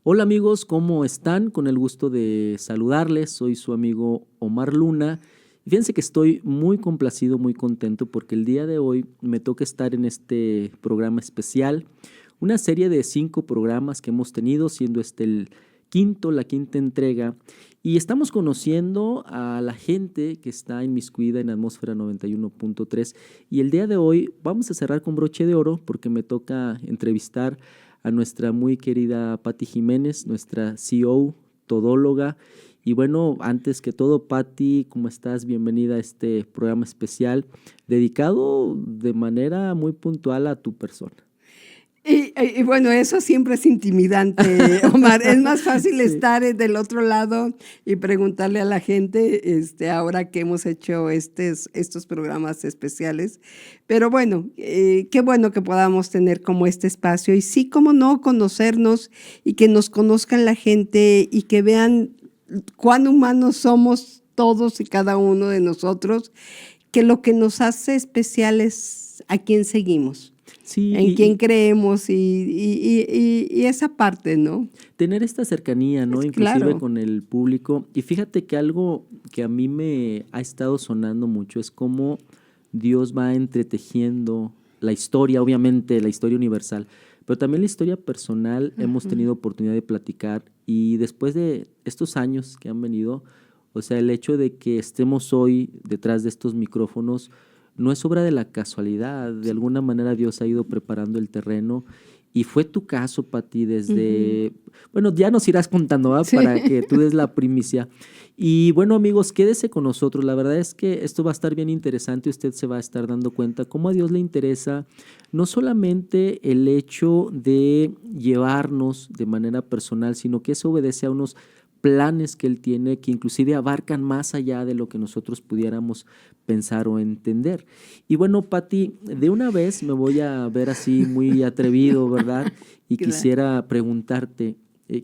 Hola amigos, ¿cómo están? Con el gusto de saludarles, soy su amigo Omar Luna. Y fíjense que estoy muy complacido, muy contento porque el día de hoy me toca estar en este programa especial, una serie de 5 programas que hemos tenido, siendo este la quinta entrega, y estamos conociendo a la gente que está inmiscuida en Atmósfera 91.3 y el día de hoy vamos a cerrar con broche de oro porque me toca entrevistar a nuestra muy querida Patti Jiménez, nuestra CEO, todóloga. Y bueno, antes que todo, Patti, ¿cómo estás? Bienvenida a este programa especial dedicado de manera muy puntual a tu persona. Y bueno, eso siempre es intimidante, Omar. Es más fácil Sí. estar del otro lado y preguntarle a la gente, ahora que hemos hecho estos programas especiales. Pero bueno, qué bueno que podamos tener como este espacio y sí, cómo no, conocernos y que nos conozcan la gente y que vean cuán humanos somos todos y cada uno de nosotros, que lo que nos hace especial es a quién seguimos. Sí, En quién creemos y esa parte, ¿no? tener esta cercanía, ¿no? Es Inclusive claro. con el público. Y fíjate que algo que a mí me ha estado sonando mucho es cómo Dios va entretejiendo la historia, obviamente la historia universal, pero también la historia personal. Hemos tenido oportunidad de platicar y después de estos años que han venido, o sea, el hecho de que estemos hoy detrás de estos micrófonos no es obra de la casualidad. De alguna manera Dios ha ido preparando el terreno y fue tu caso, Pati, desde... Bueno, ya nos irás contando, ¿va? Sí. Para que tú des la primicia. Y bueno, amigos, quédese con nosotros. La verdad es que esto va a estar bien interesante. Usted se va a estar dando cuenta cómo a Dios le interesa no solamente el hecho de llevarnos de manera personal, sino que eso obedece a unos planes que Él tiene que inclusive abarcan más allá de lo que nosotros pudiéramos pensar o entender. Y bueno, Pati, de una vez me voy a ver así muy atrevido, ¿verdad? Y Claro. quisiera preguntarte,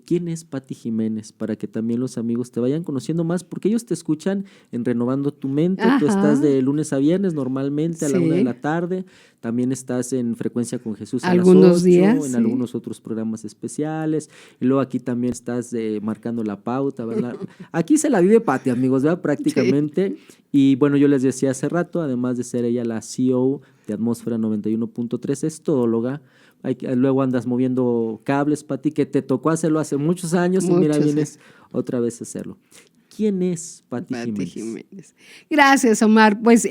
¿quién es Patti Jiménez? Para que también los amigos te vayan conociendo más, porque ellos te escuchan en Renovando tu Mente. Tú estás Ajá. de lunes a viernes normalmente a la 1 de la Sí. tarde. También estás en Frecuencia con Jesús a las Algunos 8, días, en sí. algunos otros programas especiales. Y luego aquí también estás marcando la pauta, ¿verdad? Aquí se la vive Patti, amigos, ¿verdad? Sí. Prácticamente. Y bueno, yo les decía hace rato, además de ser ella la CEO de Atmósfera 91.3, es todóloga. Luego andas moviendo cables, Pati, que te tocó hacerlo hace muchos años y mira, Muchos, vienes otra vez a hacerlo. ¿Quién es Patti Patti Jiménez? Jiménez. Gracias, Omar. Pues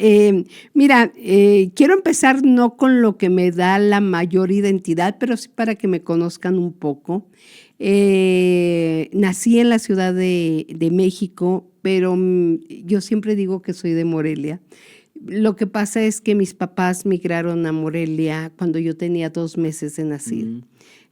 mira, quiero empezar no con lo que me da la mayor identidad, pero sí para que me conozcan un poco. Nací en la Ciudad de México, pero yo siempre digo que soy de Morelia. Lo que pasa es que mis papás migraron a Morelia cuando yo tenía 2 meses de nacida.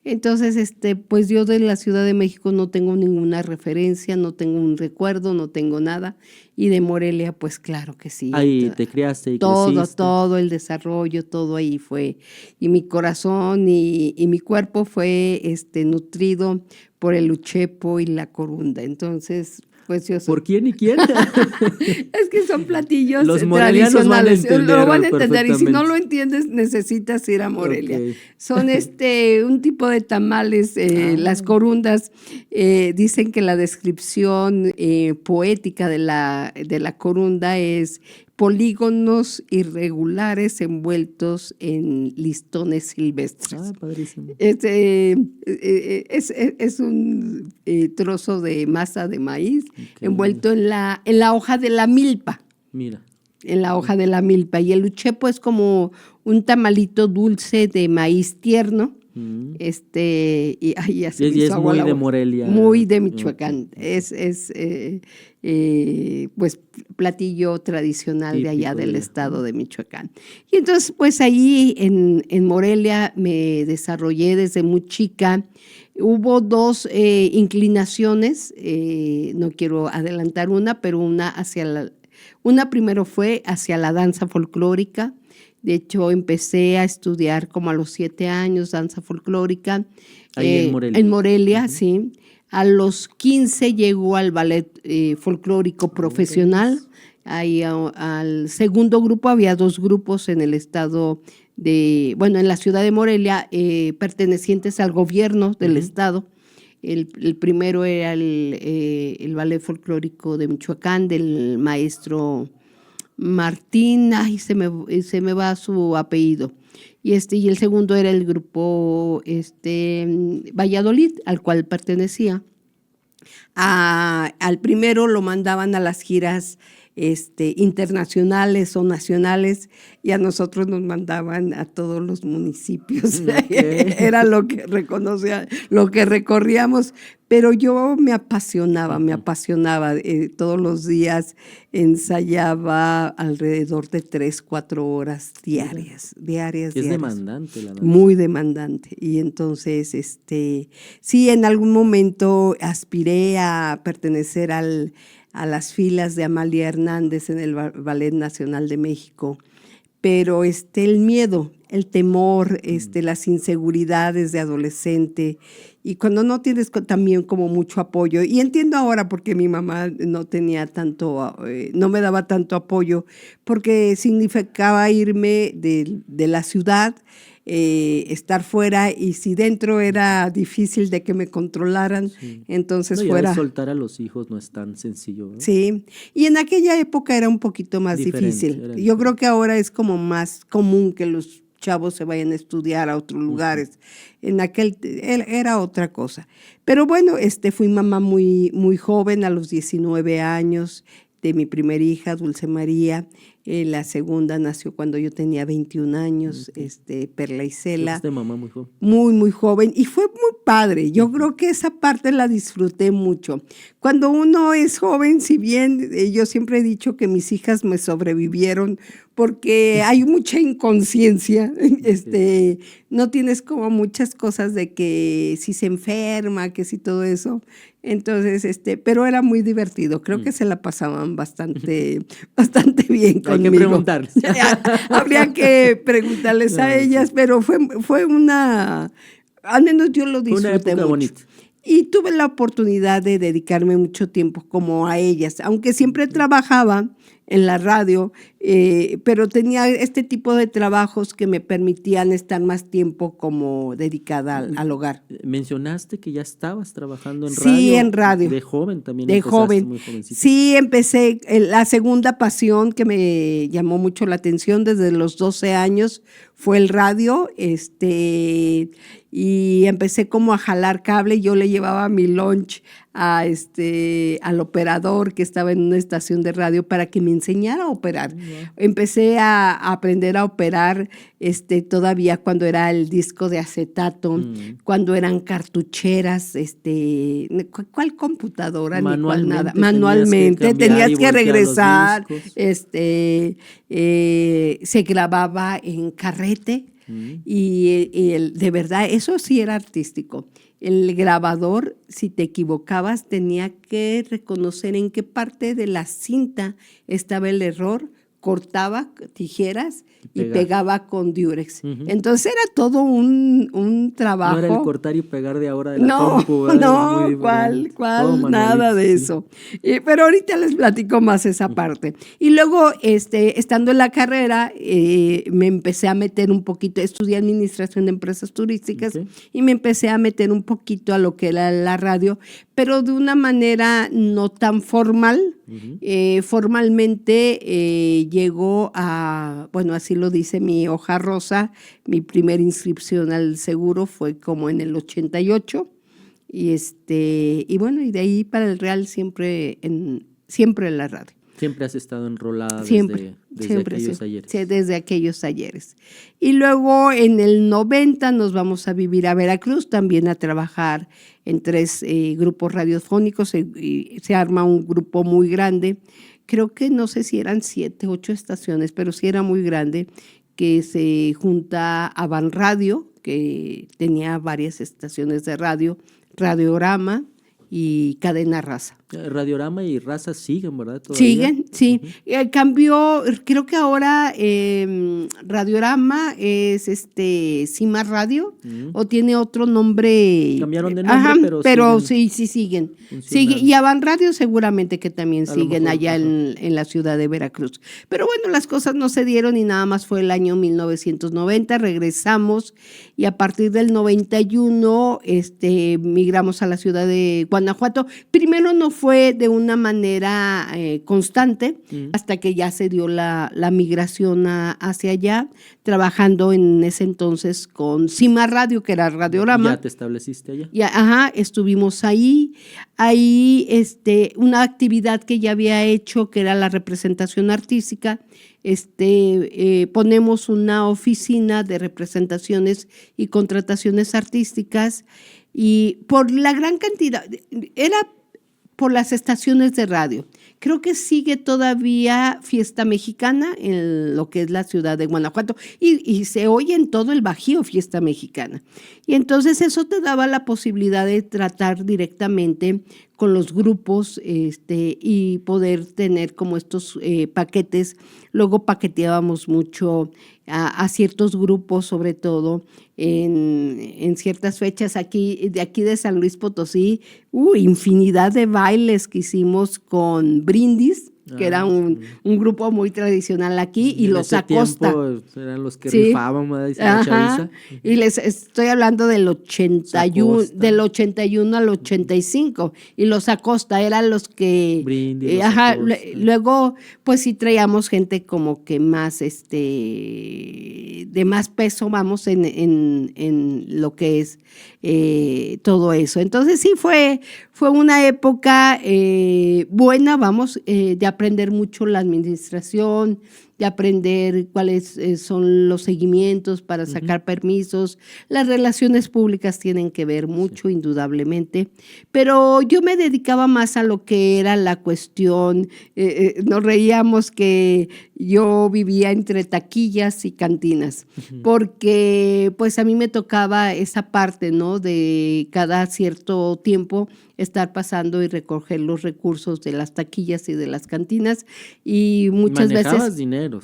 Entonces, pues yo de la Ciudad de México no tengo ninguna referencia, no tengo un recuerdo, no tengo nada. Y de Morelia, pues claro que sí. Ahí te criaste y Todo, creciste. todo el desarrollo, todo ahí fue. Y mi corazón y mi cuerpo fue nutrido por el uchepo y la corunda. Entonces, pues yo soy. ¿Por quién y quién? Es que son platillos Los morelianos van a tradicionales, lo van entender a entender y si no perfectamente. lo entiendes necesitas ir a Morelia. Ok. Son un tipo de tamales, las Ah, corundas, dicen que la descripción poética de la corunda es polígonos irregulares envueltos en listones silvestres. padrísimo. Es un trozo de masa de maíz Ok. envuelto en la hoja de la milpa, Mira. en la hoja de la milpa. Y el uchepo es como un tamalito dulce de maíz tierno. Mm. Y ay, ya se me Y hizo es agua muy la de boca. Morelia. Muy de Ok, Michoacán. ok. Pues platillo tradicional de allá Típico de del allá. estado de Michoacán. Y entonces, pues ahí en Morelia me desarrollé desde muy chica. Hubo 2 inclinaciones, no quiero adelantar una, pero una primero fue hacia la danza folclórica. De hecho, empecé a estudiar como a los 7 años danza folclórica. Ahí en Morelia. En Morelia, sí. A los 15 llegó al ballet folclórico profesional. Ahí al segundo grupo, había 2 grupos en el estado en la ciudad de Morelia, pertenecientes al gobierno del estado. El primero era el ballet folclórico de Michoacán, del maestro Martín, ay, se me va su apellido. Y el segundo era el grupo Valladolid, al cual pertenecía. Al primero lo mandaban a las giras internacionales o nacionales, y a nosotros nos mandaban a todos los municipios. Okay. Era lo que reconocía, lo que recorríamos, pero yo me apasionaba. Todos los días ensayaba alrededor de 3-4 horas diarias. Es demandante la danza. Muy demandante. Y entonces, sí, en algún momento aspiré a pertenecer a las filas de Amalia Hernández en el Ballet Nacional de México, pero el miedo, el temor, las inseguridades de adolescente, y cuando no tienes también como mucho apoyo, y entiendo ahora por qué mi mamá no tenía tanto, no me daba tanto apoyo, porque significaba irme de la ciudad, estar fuera, y si dentro era difícil de que me controlaran, sí. Entonces fuera. Soltar a los hijos no es tan sencillo, ¿no? Sí, y en aquella época era un poquito más difícil. Yo creo que ahora es como más común que los chavos se vayan a estudiar a otros lugares. En aquel era otra cosa. Pero bueno, fui mamá muy, muy joven, a los 19 años, de mi primera hija, Dulce María. La segunda nació cuando yo tenía 21 años, Perla Isela. Fuiste mamá muy joven. Muy, muy joven, y fue muy padre. Yo creo que esa parte la disfruté mucho. Cuando uno es joven, si bien yo siempre he dicho que mis hijas me sobrevivieron porque hay mucha inconsciencia, no tienes como muchas cosas de que si se enferma, que si todo eso. Entonces, pero era muy divertido. Creo que se la pasaban bastante bien conmigo. Hay que preguntarles. Habría que preguntarles a ellas, pero fue una, al menos yo lo disfruté una época mucho. Bonita. Y tuve la oportunidad de dedicarme mucho tiempo como a ellas, aunque siempre trabajaba en la radio, pero tenía este tipo de trabajos que me permitían estar más tiempo como dedicada al hogar. Mencionaste que ya estabas trabajando en radio. Sí, en radio. De joven también. De joven. Muy jovencita. Sí, empecé. La segunda pasión que me llamó mucho la atención desde los 12 años fue el radio, y empecé como a jalar cable. Yo le llevaba mi lunch al operador que estaba en una estación de radio para que me enseñara a operar. Yeah. Empecé a aprender a operar todavía cuando era el disco de acetato, cuando eran cartucheras, ¿cuál computadora? Ni cuál nada. Manualmente tenías que regresar, se grababa en carrete. Y de verdad, eso sí era artístico. El grabador, si te equivocabas, tenía que reconocer en qué parte de la cinta estaba el error, cortaba tijeras y pegaba con Durex. Entonces era todo un trabajo. No era el cortar y pegar de ahora de la compu. No, ¿cuál? Nada de eso. Pero ahorita les platico más esa parte. Y luego, estando en la carrera, me empecé a meter un poquito, estudié administración de empresas turísticas, y me empecé a meter un poquito a lo que era la radio, pero de una manera no tan formal. Formalmente llegó a, bueno, así lo dice mi hoja rosa, mi primera inscripción al seguro fue como en el 88, y bueno, y de ahí para el Real siempre en la radio. Siempre has estado enrolada desde aquellos ayeres. Sí, desde aquellos ayeres. Y luego en el 90 nos vamos a vivir a Veracruz, también a trabajar en 3 grupos radiofónicos. Se arma un grupo muy grande. Creo que no sé si eran 7, 8 estaciones, pero sí era muy grande, que se junta a Van Radio, que tenía varias estaciones de radio, Radiorama y Cadena Raza. Radiorama y Raza siguen, ¿verdad? ¿Todavía? Siguen, sí. Cambió, creo que ahora Radiorama es Cima Radio o tiene otro nombre. Cambiaron de nombre, pero siguen sí siguen. funcionando. Y Avan Radio seguramente que también A lo siguen mejor, allá ajá. en la ciudad de Veracruz. Pero bueno, las cosas no se dieron y nada más fue el año 1990, regresamos y a partir del 91 migramos a la ciudad de Guanajuato. Primero no fue de una manera constante hasta que ya se dio la migración hacia allá, trabajando en ese entonces con Cima Radio, que era Radiorama. ¿Ya te estableciste allá? Estuvimos ahí, una actividad que ya había hecho, que era la representación artística. Ponemos una oficina de representaciones y contrataciones artísticas, y por la gran cantidad, era por las estaciones de radio. Creo que sigue todavía Fiesta Mexicana en lo que es la ciudad de Guanajuato y se oye en todo el Bajío Fiesta Mexicana. Y entonces eso te daba la posibilidad de tratar directamente con los grupos y poder tener como estos paquetes. Luego paqueteábamos mucho a ciertos grupos, sobre todo en ciertas fechas de aquí de San Luis Potosí, infinidad de bailes que hicimos con Brindis, que era un grupo muy tradicional aquí, y los Acosta. Eran los que rifaban, ¿verdad? Dice la chaviza. Y les estoy hablando del 81 al 85, y los Acosta eran los que Brindis, luego pues sí traíamos gente como que más de más peso, vamos, en lo que es todo eso. Entonces sí fue una época buena, vamos, de aprender mucho la administración, de aprender cuáles son los seguimientos para sacar permisos. Las relaciones públicas tienen que ver mucho, indudablemente, pero yo me dedicaba más a lo que era la cuestión, nos reíamos que yo vivía entre taquillas y cantinas, porque pues a mí me tocaba esa parte, ¿no? De cada cierto tiempo estar pasando y recoger los recursos de las taquillas y de las cantinas, y muchas veces dinero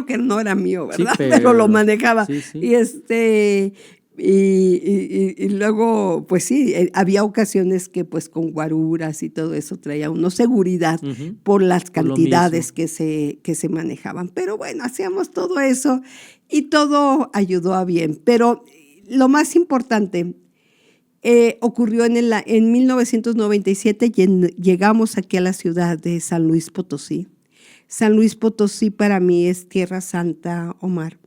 que no era mío, ¿verdad? Sí, pero lo manejaba. Sí. Y luego, pues sí, había ocasiones que pues con guaruras y todo eso traía uno seguridad por las cantidades que se manejaban. Pero bueno, hacíamos todo eso y todo ayudó a bien. Pero lo más importante ocurrió en 1997, llegamos aquí a la ciudad de San Luis Potosí. San Luis Potosí para mí es Tierra Santa, Omar,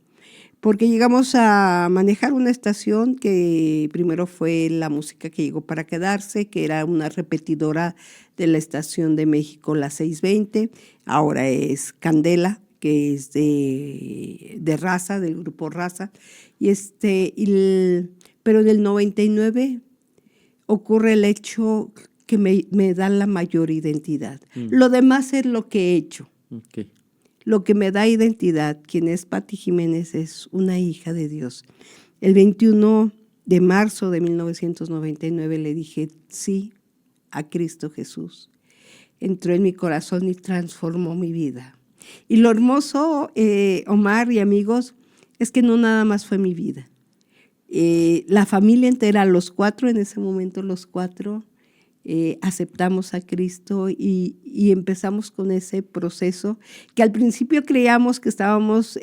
porque llegamos a manejar una estación que primero fue la música que llegó para quedarse, que era una repetidora de la estación de México, la 620, ahora es Candela, que es de Raza, del grupo Raza, pero en el 99 ocurre el hecho que me da la mayor identidad. Lo demás es lo que he hecho. Okay. Lo que me da identidad, quien es Pati Jiménez, es una hija de Dios. El 21 de marzo de 1999 le dije sí a Cristo Jesús. Entró en mi corazón y transformó mi vida. Y lo hermoso, Omar y amigos, es que no nada más fue mi vida. La familia entera, los cuatro en ese momento, aceptamos a Cristo y empezamos con ese proceso que al principio creíamos que estábamos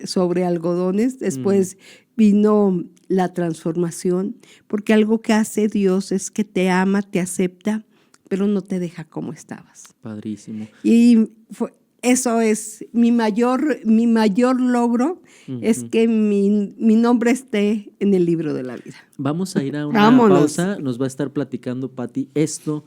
sobre algodones, después vino la transformación, porque algo que hace Dios es que te ama, te acepta, pero no te deja como estabas. Padrísimo. Y eso es mi mayor logro, es que mi nombre esté en el libro de la vida. Vamos a ir a una pausa, nos va a estar platicando Pati esto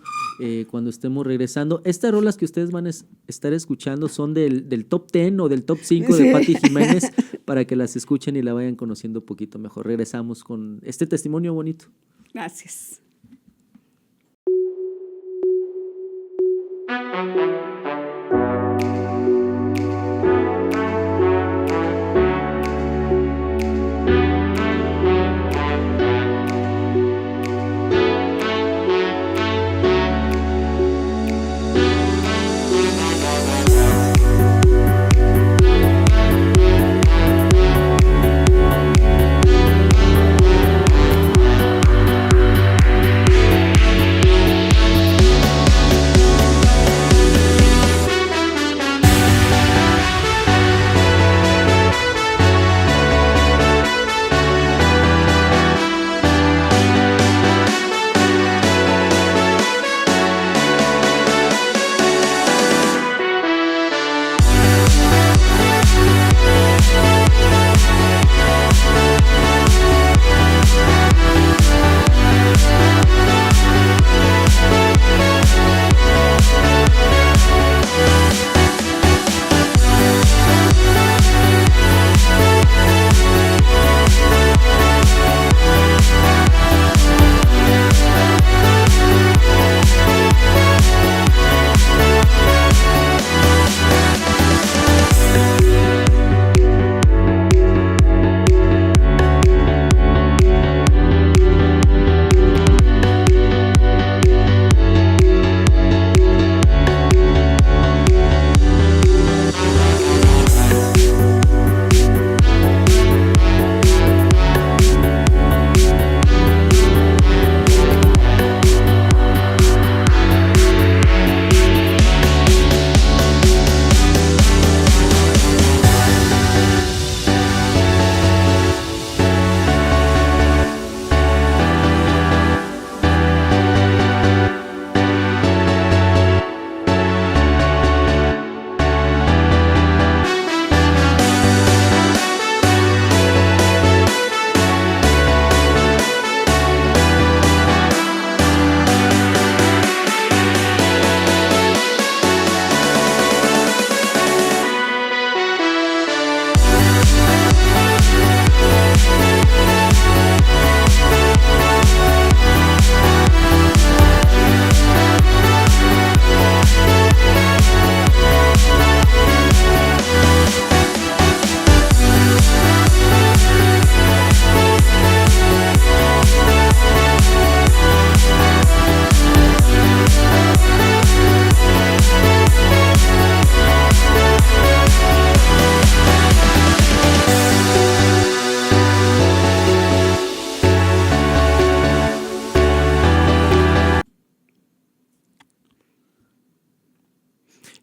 cuando estemos regresando. Estas rolas que ustedes van a estar escuchando son del top 10 o del top 5 de Pati Jiménez, para que las escuchen y la vayan conociendo un poquito mejor. Regresamos con este testimonio bonito. Gracias.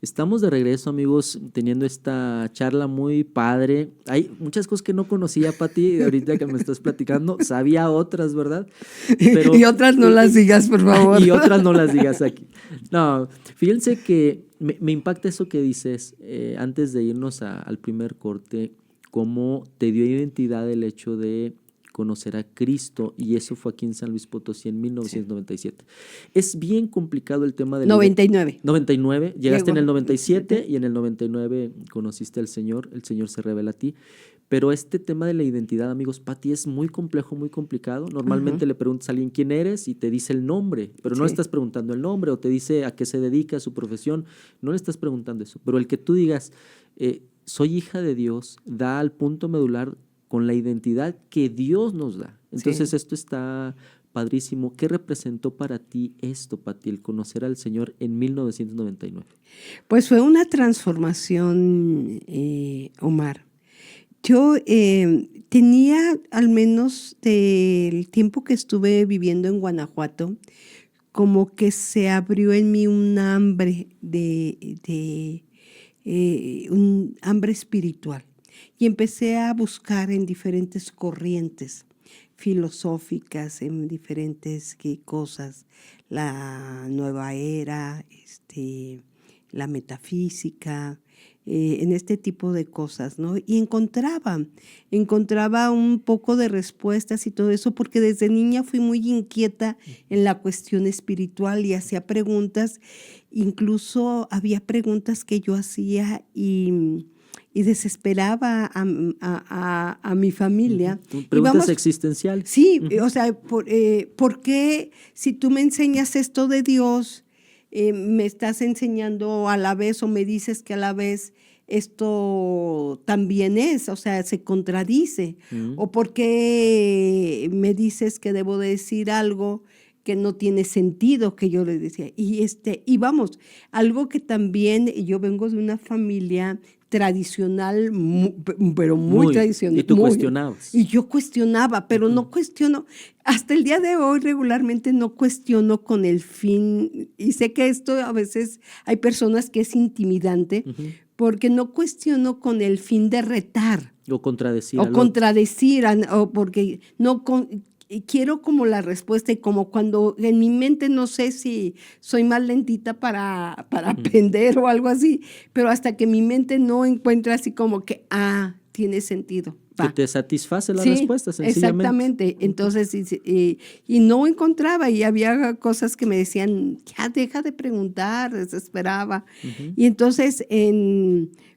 Estamos de regreso, amigos, teniendo esta charla muy padre. Hay muchas cosas que no conocía, Pati, ahorita que me estás platicando. Sabía otras, ¿verdad? Pero, y otras no las digas, por favor. y otras no las digas aquí. No, fíjense que me impacta eso que dices antes de irnos al primer corte, cómo te dio identidad el hecho de conocer a Cristo, y eso fue aquí en San Luis Potosí en 1997. Sí. Es bien complicado el tema del 99. 99, llegaste Llegó. En el 97 y en el 99 conociste al Señor, el Señor se revela a ti. Pero este tema de la identidad, amigos, Pati, es muy complejo, muy complicado. Normalmente le preguntas a alguien quién eres y te dice el nombre, pero no le estás preguntando el nombre, o te dice a qué se dedica, su profesión. No le estás preguntando eso. Pero el que tú digas, soy hija de Dios, da al punto medular con la identidad que Dios nos da. Entonces esto está padrísimo. ¿Qué representó para ti esto, Pati, el conocer al Señor en 1999? Pues fue una transformación, Omar. Yo tenía, al menos del tiempo que estuve viviendo en Guanajuato, como que se abrió en mí un hambre un hambre espiritual. Y empecé a buscar en diferentes corrientes filosóficas, en diferentes cosas, la nueva era, la metafísica, en este tipo de cosas, ¿no? Y encontraba un poco de respuestas y todo eso, porque desde niña fui muy inquieta en la cuestión espiritual y hacía preguntas. Incluso había preguntas que yo hacía y desesperaba a mi familia. Preguntas existenciales. Sí, o sea, ¿por qué si tú me enseñas esto de Dios, me estás enseñando a la vez o me dices que a la vez esto también es? O sea, se contradice. ¿O por qué me dices que debo decir algo que no tiene sentido, que yo le decía? Y vamos, algo que también, yo vengo de una familia tradicional, pero muy tradicional. Y tú cuestionabas. Y yo cuestionaba, pero no cuestiono. Hasta el día de hoy regularmente no cuestiono con el fin, y sé que esto a veces hay personas que es intimidante, porque no cuestiono con el fin de retar. O contradecir. O porque no... quiero como la respuesta, y como cuando en mi mente no sé si soy más lentita para aprender o algo así, pero hasta que mi mente no encuentra así como que, tiene sentido. Que te satisface la respuesta, sencillamente. Exactamente. Entonces, y no encontraba, y había cosas que me decían, ya deja de preguntar, desesperaba. Y entonces,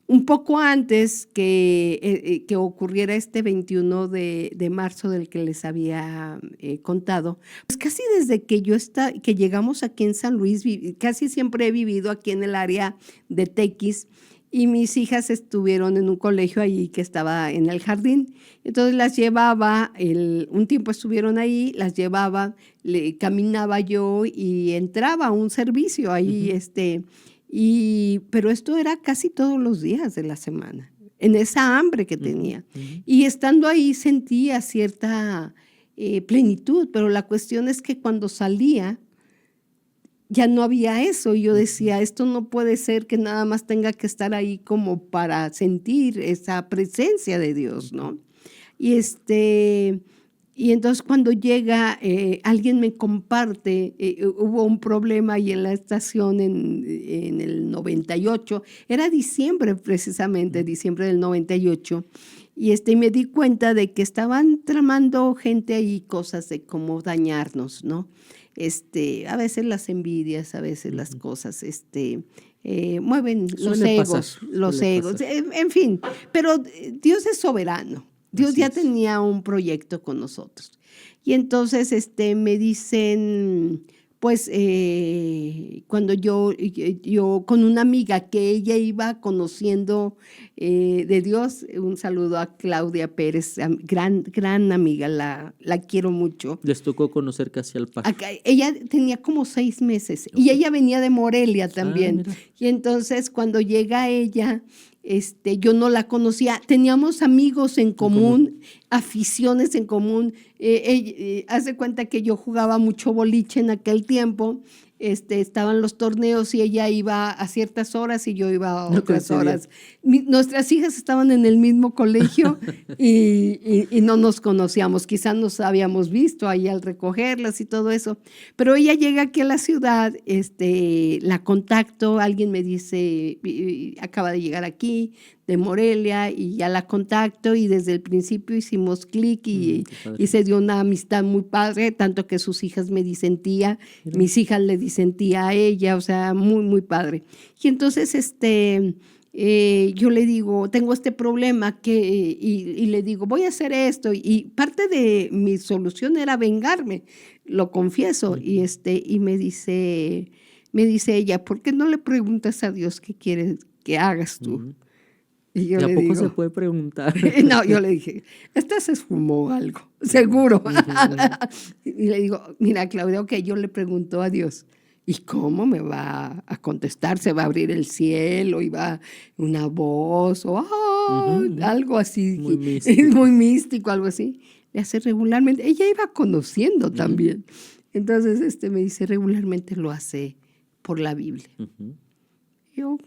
un poco antes que ocurriera este 21 de marzo del que les había contado, pues casi desde que que llegamos aquí en San Luis, casi siempre he vivido aquí en el área de Tequis, y mis hijas estuvieron en un colegio ahí que estaba en el jardín. Entonces las llevaba, un tiempo estuvieron ahí, las llevaba, caminaba yo y entraba a un servicio ahí, pero esto era casi todos los días de la semana, en esa hambre que tenía. Y estando ahí sentía cierta plenitud, pero la cuestión es que cuando salía ya no había eso. Y yo decía, esto no puede ser que nada más tenga que estar ahí como para sentir esa presencia de Dios, ¿no? Y entonces cuando llega, alguien me comparte, hubo un problema ahí en la estación en el 98, era diciembre precisamente, diciembre del 98, y me di cuenta de que estaban tramando gente ahí cosas de cómo dañarnos, ¿no? A veces las envidias, a veces las cosas, mueven los egos, en fin, pero Dios es soberano. Dios ya tenía un proyecto con nosotros. Y entonces me dicen, pues cuando yo con una amiga que ella iba conociendo de Dios, un saludo a Claudia Pérez, gran amiga, la quiero mucho. Les tocó conocer casi al par. Ella tenía como 6 meses, y ella venía de Morelia también. Y entonces cuando llega ella, yo no la conocía, teníamos amigos en común, aficiones en común. Hace cuenta que yo jugaba mucho boliche en aquel tiempo, estaban los torneos y ella iba a ciertas horas y yo iba a No otras coincidía. horas. Nuestras hijas estaban en el mismo colegio y no nos conocíamos. Quizás nos habíamos visto ahí al recogerlas y todo eso. Pero ella llega aquí a la ciudad, la contacto, alguien me dice, acaba de llegar aquí, de Morelia, y ya la contacto y desde el principio hicimos clic Qué padre. y se dio una amistad muy padre, tanto que sus hijas me dicen tía, Mira. mis hijas le dicen tía a ella, o sea, muy, muy padre. Y entonces, yo le digo, tengo este problema y le digo, voy a hacer esto. Y parte de mi solución era vengarme, lo confieso. Y me dice ella, ¿por qué no le preguntas a Dios qué quieres que hagas tú? Y yo ¿Y a le poco digo, se puede preguntar? no, yo le dije, esta se esfumó algo, seguro. Y le digo, mira, Claudia, ok, yo le pregunto a Dios, ¿y cómo me va a contestar? ¿Se va a abrir el cielo? ¿Y va una voz? O algo así, Muy místico. muy místico, algo así. Le hace regularmente. Ella iba conociendo también. Entonces, me dice, regularmente lo hace por la Biblia. Yo,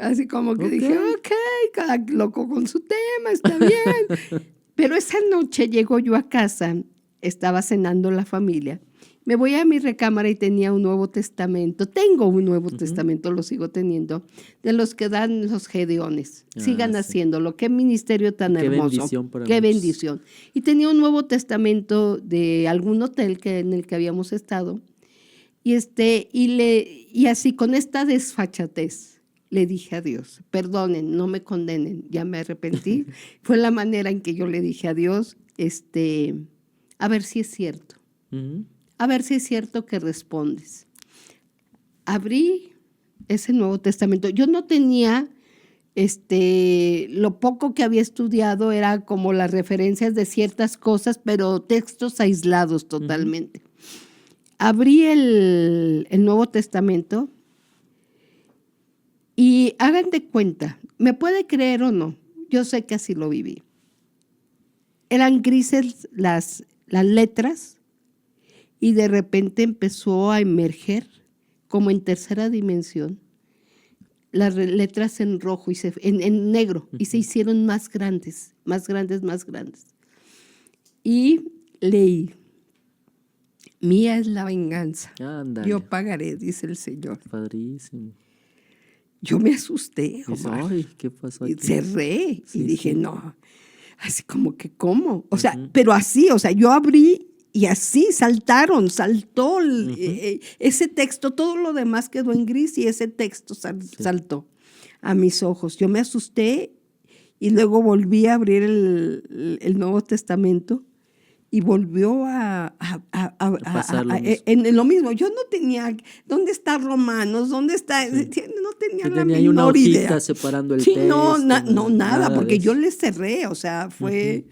así como que dije, ok, cada loco con su tema, está bien. Pero esa noche llego yo a casa, estaba cenando la familia, me voy a mi recámara y tenía un Nuevo Testamento. Tengo un Nuevo Testamento, lo sigo teniendo, de los que dan los gedeones. Sigan sí. haciéndolo. Qué ministerio tan Qué hermoso. bendición para Qué muchos. bendición. Y tenía un Nuevo Testamento de algún hotel en el que habíamos estado. Y así con esta desfachatez le dije a Dios, perdonen, no me condenen, ya me arrepentí. Fue la manera en que yo le dije a Dios, a ver si es cierto, a ver si es cierto que respondes. Abrí ese Nuevo Testamento. Yo no tenía, lo poco que había estudiado era como las referencias de ciertas cosas, pero textos aislados totalmente. Abrí el Nuevo Testamento y hagan de cuenta, me puede creer o no, yo sé que así lo viví. Eran grises las letras y de repente empezó a emerger como en tercera dimensión las letras en rojo y en negro y se hicieron más grandes, más grandes, más grandes. Y leí. Mía es la venganza. Ándale. Yo pagaré, dice el Señor. Padrísimo. Yo me asusté, Dices, Omar. ay, ¿qué pasó Y aquí? cerré Sí, y dije, sí. no. Así como que, ¿cómo? O sea, pero así, o sea, yo abrí y así saltó ese texto, todo lo demás quedó en gris y ese texto saltó a mis ojos. Yo me asusté y luego volví a abrir el Nuevo Testamento y volvió pasar lo mismo. en lo mismo. Yo no tenía, ¿dónde está Romanos? ¿Dónde está? No tenía Sí, la tenía ahí una menor hojita idea. separando el Sí, texto. nada, porque de yo eso. le cerré, o sea, fue,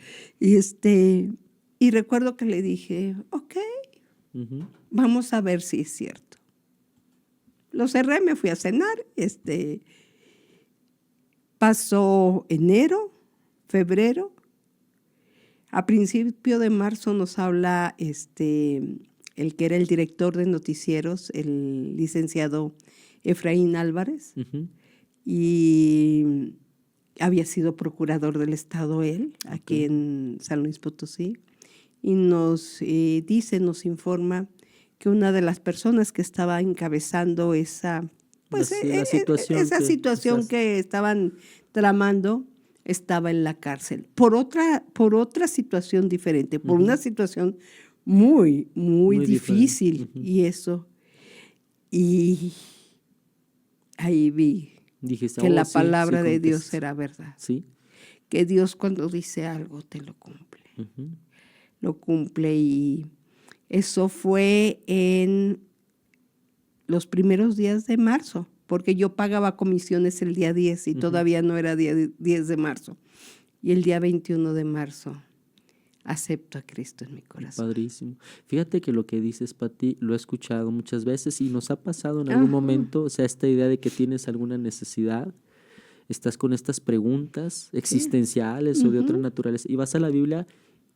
y recuerdo que le dije, ok, vamos a ver si es cierto. Lo cerré, me fui a cenar, pasó enero, febrero. A principio de marzo nos habla el que era el director de noticieros, el licenciado Efraín Álvarez, y había sido procurador del Estado él, aquí en San Luis Potosí, y nos nos informa que una de las personas que estaba encabezando esa situación que estaban tramando estaba en la cárcel por otra situación diferente, por una situación muy, muy difícil. Y eso. Y ahí vi que la palabra de Dios era verdad. ¿Sí? Que Dios cuando dice algo te lo cumple. Lo cumple y eso fue en los primeros días de marzo, porque yo pagaba comisiones el día 10 y todavía no era día 10 de marzo. Y el día 21 de marzo acepto a Cristo en mi corazón. Padrísimo. Fíjate que lo que dices, Pati, lo he escuchado muchas veces y nos ha pasado en algún momento, o sea, esta idea de que tienes alguna necesidad, estás con estas preguntas existenciales o de otra naturaleza y vas a la Biblia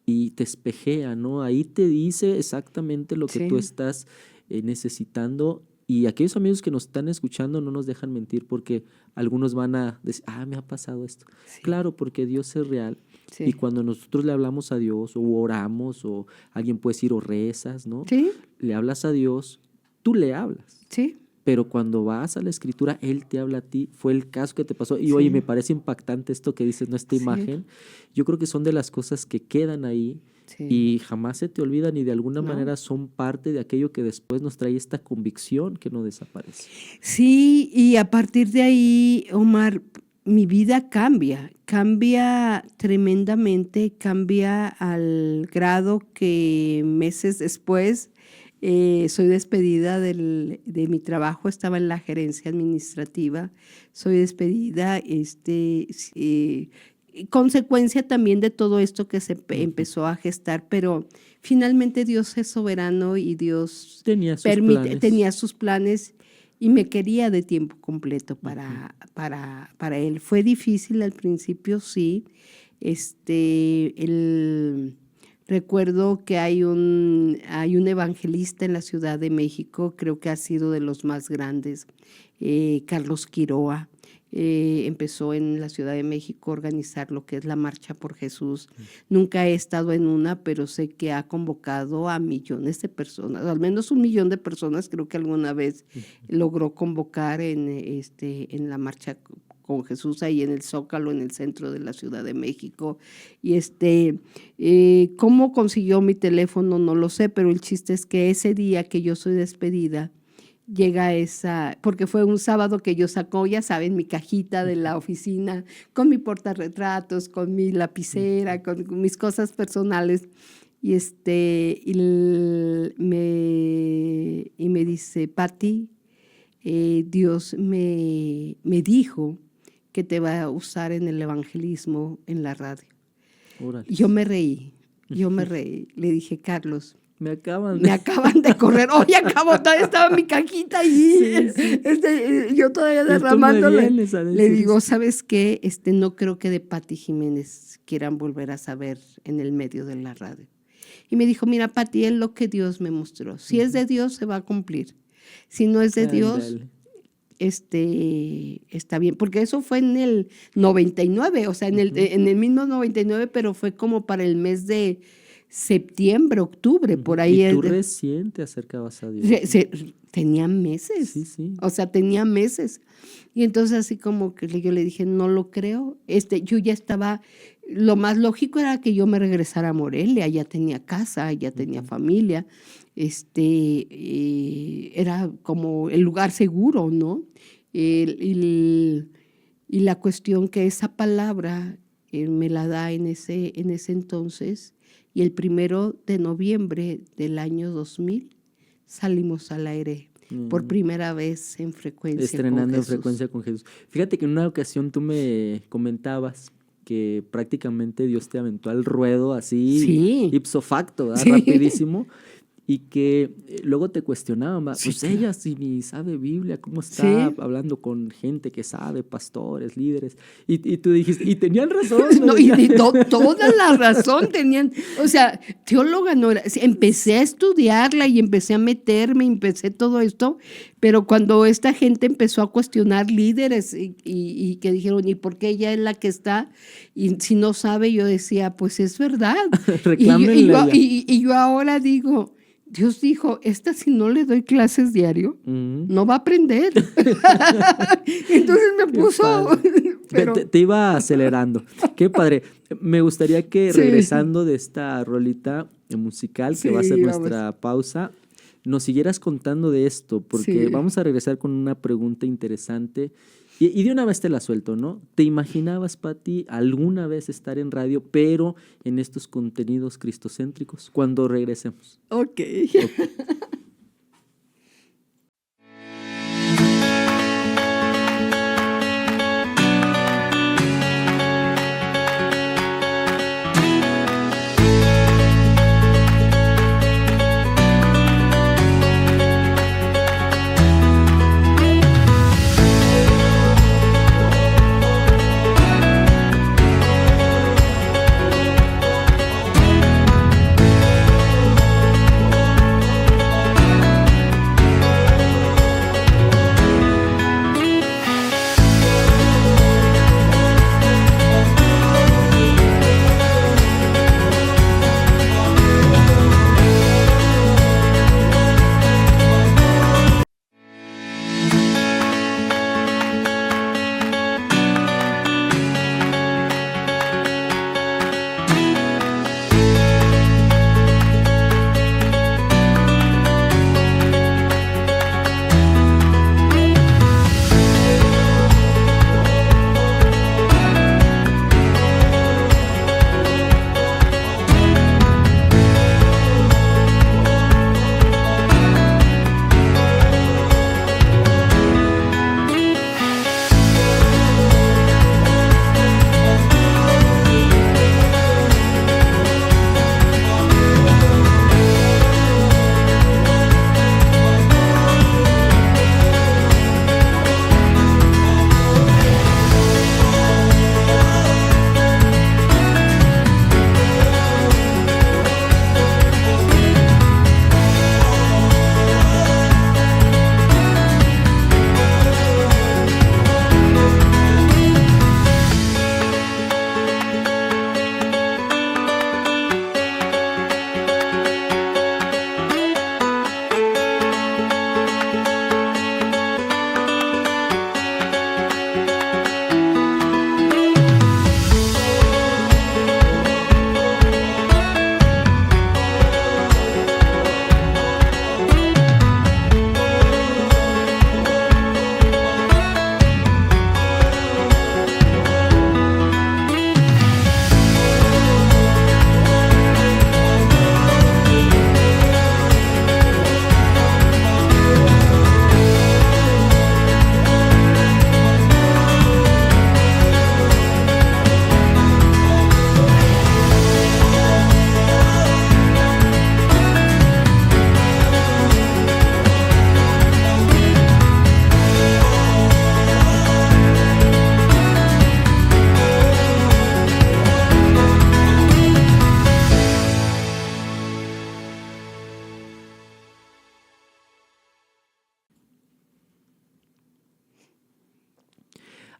y te espejea, ¿no? Ahí te dice exactamente lo que tú estás necesitando Y aquellos amigos que nos están escuchando no nos dejan mentir, porque algunos van a decir, me ha pasado esto. Sí. Claro, porque Dios es real. Sí. Y cuando nosotros le hablamos a Dios, o oramos, o alguien puede decir, o rezas, ¿no? Sí. Le hablas a Dios, tú le hablas. Sí. Pero cuando vas a la Escritura, Él te habla a ti. Fue el caso que te pasó. Y Sí. oye, me parece impactante esto que dices, ¿no? Esta Sí. imagen. Yo creo que son de las cosas que quedan ahí Sí. y jamás se te olvidan, y de alguna No. manera son parte de aquello que después nos trae esta convicción que no desaparece. Sí, y a partir de ahí, Omar, mi vida cambia tremendamente, cambia al grado que meses después soy despedida de mi trabajo, estaba en la gerencia administrativa, soy despedida, consecuencia también de todo esto que se empezó a gestar, pero finalmente Dios es soberano y Dios Tenía sus planes. tenía sus planes y me quería de tiempo completo para Él. Fue difícil al principio, sí. Recuerdo que hay un evangelista en la Ciudad de México, creo que ha sido de los más grandes, Carlos Quiroa. Empezó en la Ciudad de México a organizar lo que es la Marcha por Jesús. Nunca he estado en una, pero sé que ha convocado a millones de personas, al menos 1 millón de personas, creo que alguna vez logró convocar en la Marcha con Jesús ahí en el Zócalo, en el centro de la Ciudad de México. Y ¿cómo consiguió mi teléfono? No lo sé, pero el chiste es que ese día que yo soy despedida, llega porque fue un sábado que yo sacó, ya saben, mi cajita de la oficina, con mi portarretratos, con mi lapicera, con mis cosas personales, y me dice, Pati, Dios me dijo que te va a usar en el evangelismo en la radio. Órale. Y yo me reí, le dije, Carlos, me acaban de correr. Hoy todavía estaba mi cajita allí. Sí. Yo todavía derramándole. Le digo, ¿sabes qué? No creo que de Pati Jiménez quieran volver a saber en el medio de la radio. Y me dijo, mira, Pati, es lo que Dios me mostró. Si es de Dios, se va a cumplir. Si no es de Dios, está bien. Porque eso fue en el 99, o sea, en el mismo 99, pero fue como para el mes de septiembre, octubre, por ahí. Y tú recién te acercabas a Dios. Tenía meses. Sí. O sea, tenía meses. Y entonces así como que yo le dije, no lo creo. Yo ya estaba, lo más lógico era que yo me regresara a Morelia, ya tenía casa, ya tenía familia. Era como el lugar seguro, ¿no? Y la cuestión que esa palabra me la da en ese entonces. Y el 1 de noviembre del año 2000 salimos al aire por primera vez en Frecuencia Estrenando con Jesús. En Frecuencia con Jesús. Fíjate que en una ocasión tú me comentabas que prácticamente Dios te aventó al ruedo así, ipso facto, ¿verdad? Rapidísimo. Y que luego te cuestionaban, pues ella si ni sabe Biblia, ¿cómo está hablando con gente que sabe, pastores, líderes? Y tú dijiste, y tenían razón. No, toda la razón tenían. O sea, teóloga no era. Empecé a estudiarla y empecé a meterme, empecé todo esto, pero cuando esta gente empezó a cuestionar líderes y que dijeron, ¿y por qué ella es la que está? Y si no sabe, yo decía, pues es verdad. y yo ahora digo, Dios dijo, esta si no le doy clases diario, no va a aprender. Entonces me puso... Pero... Te iba acelerando. Qué padre. Me gustaría que regresando de esta rolita musical, que va a ser nuestra pausa, nos siguieras contando de esto, porque vamos a regresar con una pregunta interesante. Y de una vez te la suelto, ¿no? ¿Te imaginabas, Pati, alguna vez estar en radio, pero en estos contenidos cristocéntricos, cuando regresemos? Ok.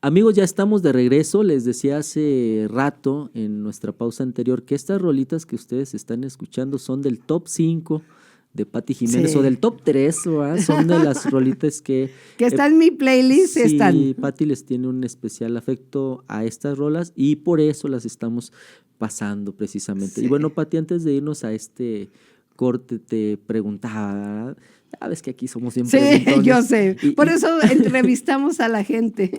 Amigos, ya estamos de regreso. Les decía hace rato en nuestra pausa anterior que estas rolitas que ustedes están escuchando son del top 5 de Pati Jiménez, Sí. o del top 3, ¿verdad? Son de las rolitas que está en mi playlist, sí, están. Pati les tiene un especial afecto a estas rolas y por eso las estamos pasando precisamente. Sí. Y bueno, Pati, antes de irnos a este corte te preguntaba, ¿verdad? Sabes que aquí somos bien Sí, preguntones. yo sé. Por eso entrevistamos a la gente.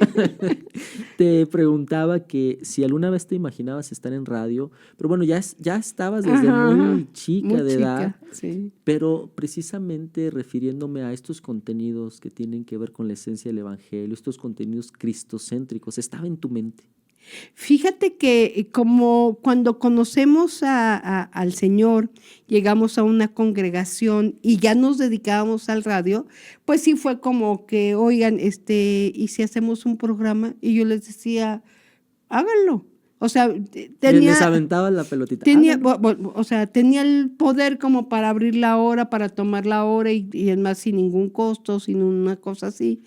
Te preguntaba que si alguna vez te imaginabas estar en radio, pero bueno, ya estabas desde muy chica muy de edad, sí. pero precisamente refiriéndome a estos contenidos que tienen que ver con la esencia del evangelio, estos contenidos cristocéntricos, ¿estaba en tu mente? Fíjate que como cuando conocemos al Señor, llegamos a una congregación y ya nos dedicábamos al radio, pues sí fue como que, oigan, ¿y si hacemos un programa? Y yo les decía, háganlo. O sea, Les aventaba la pelotita. o sea, tenía el poder como para abrir la hora, para tomar la hora y es más sin ningún costo, sin una cosa así.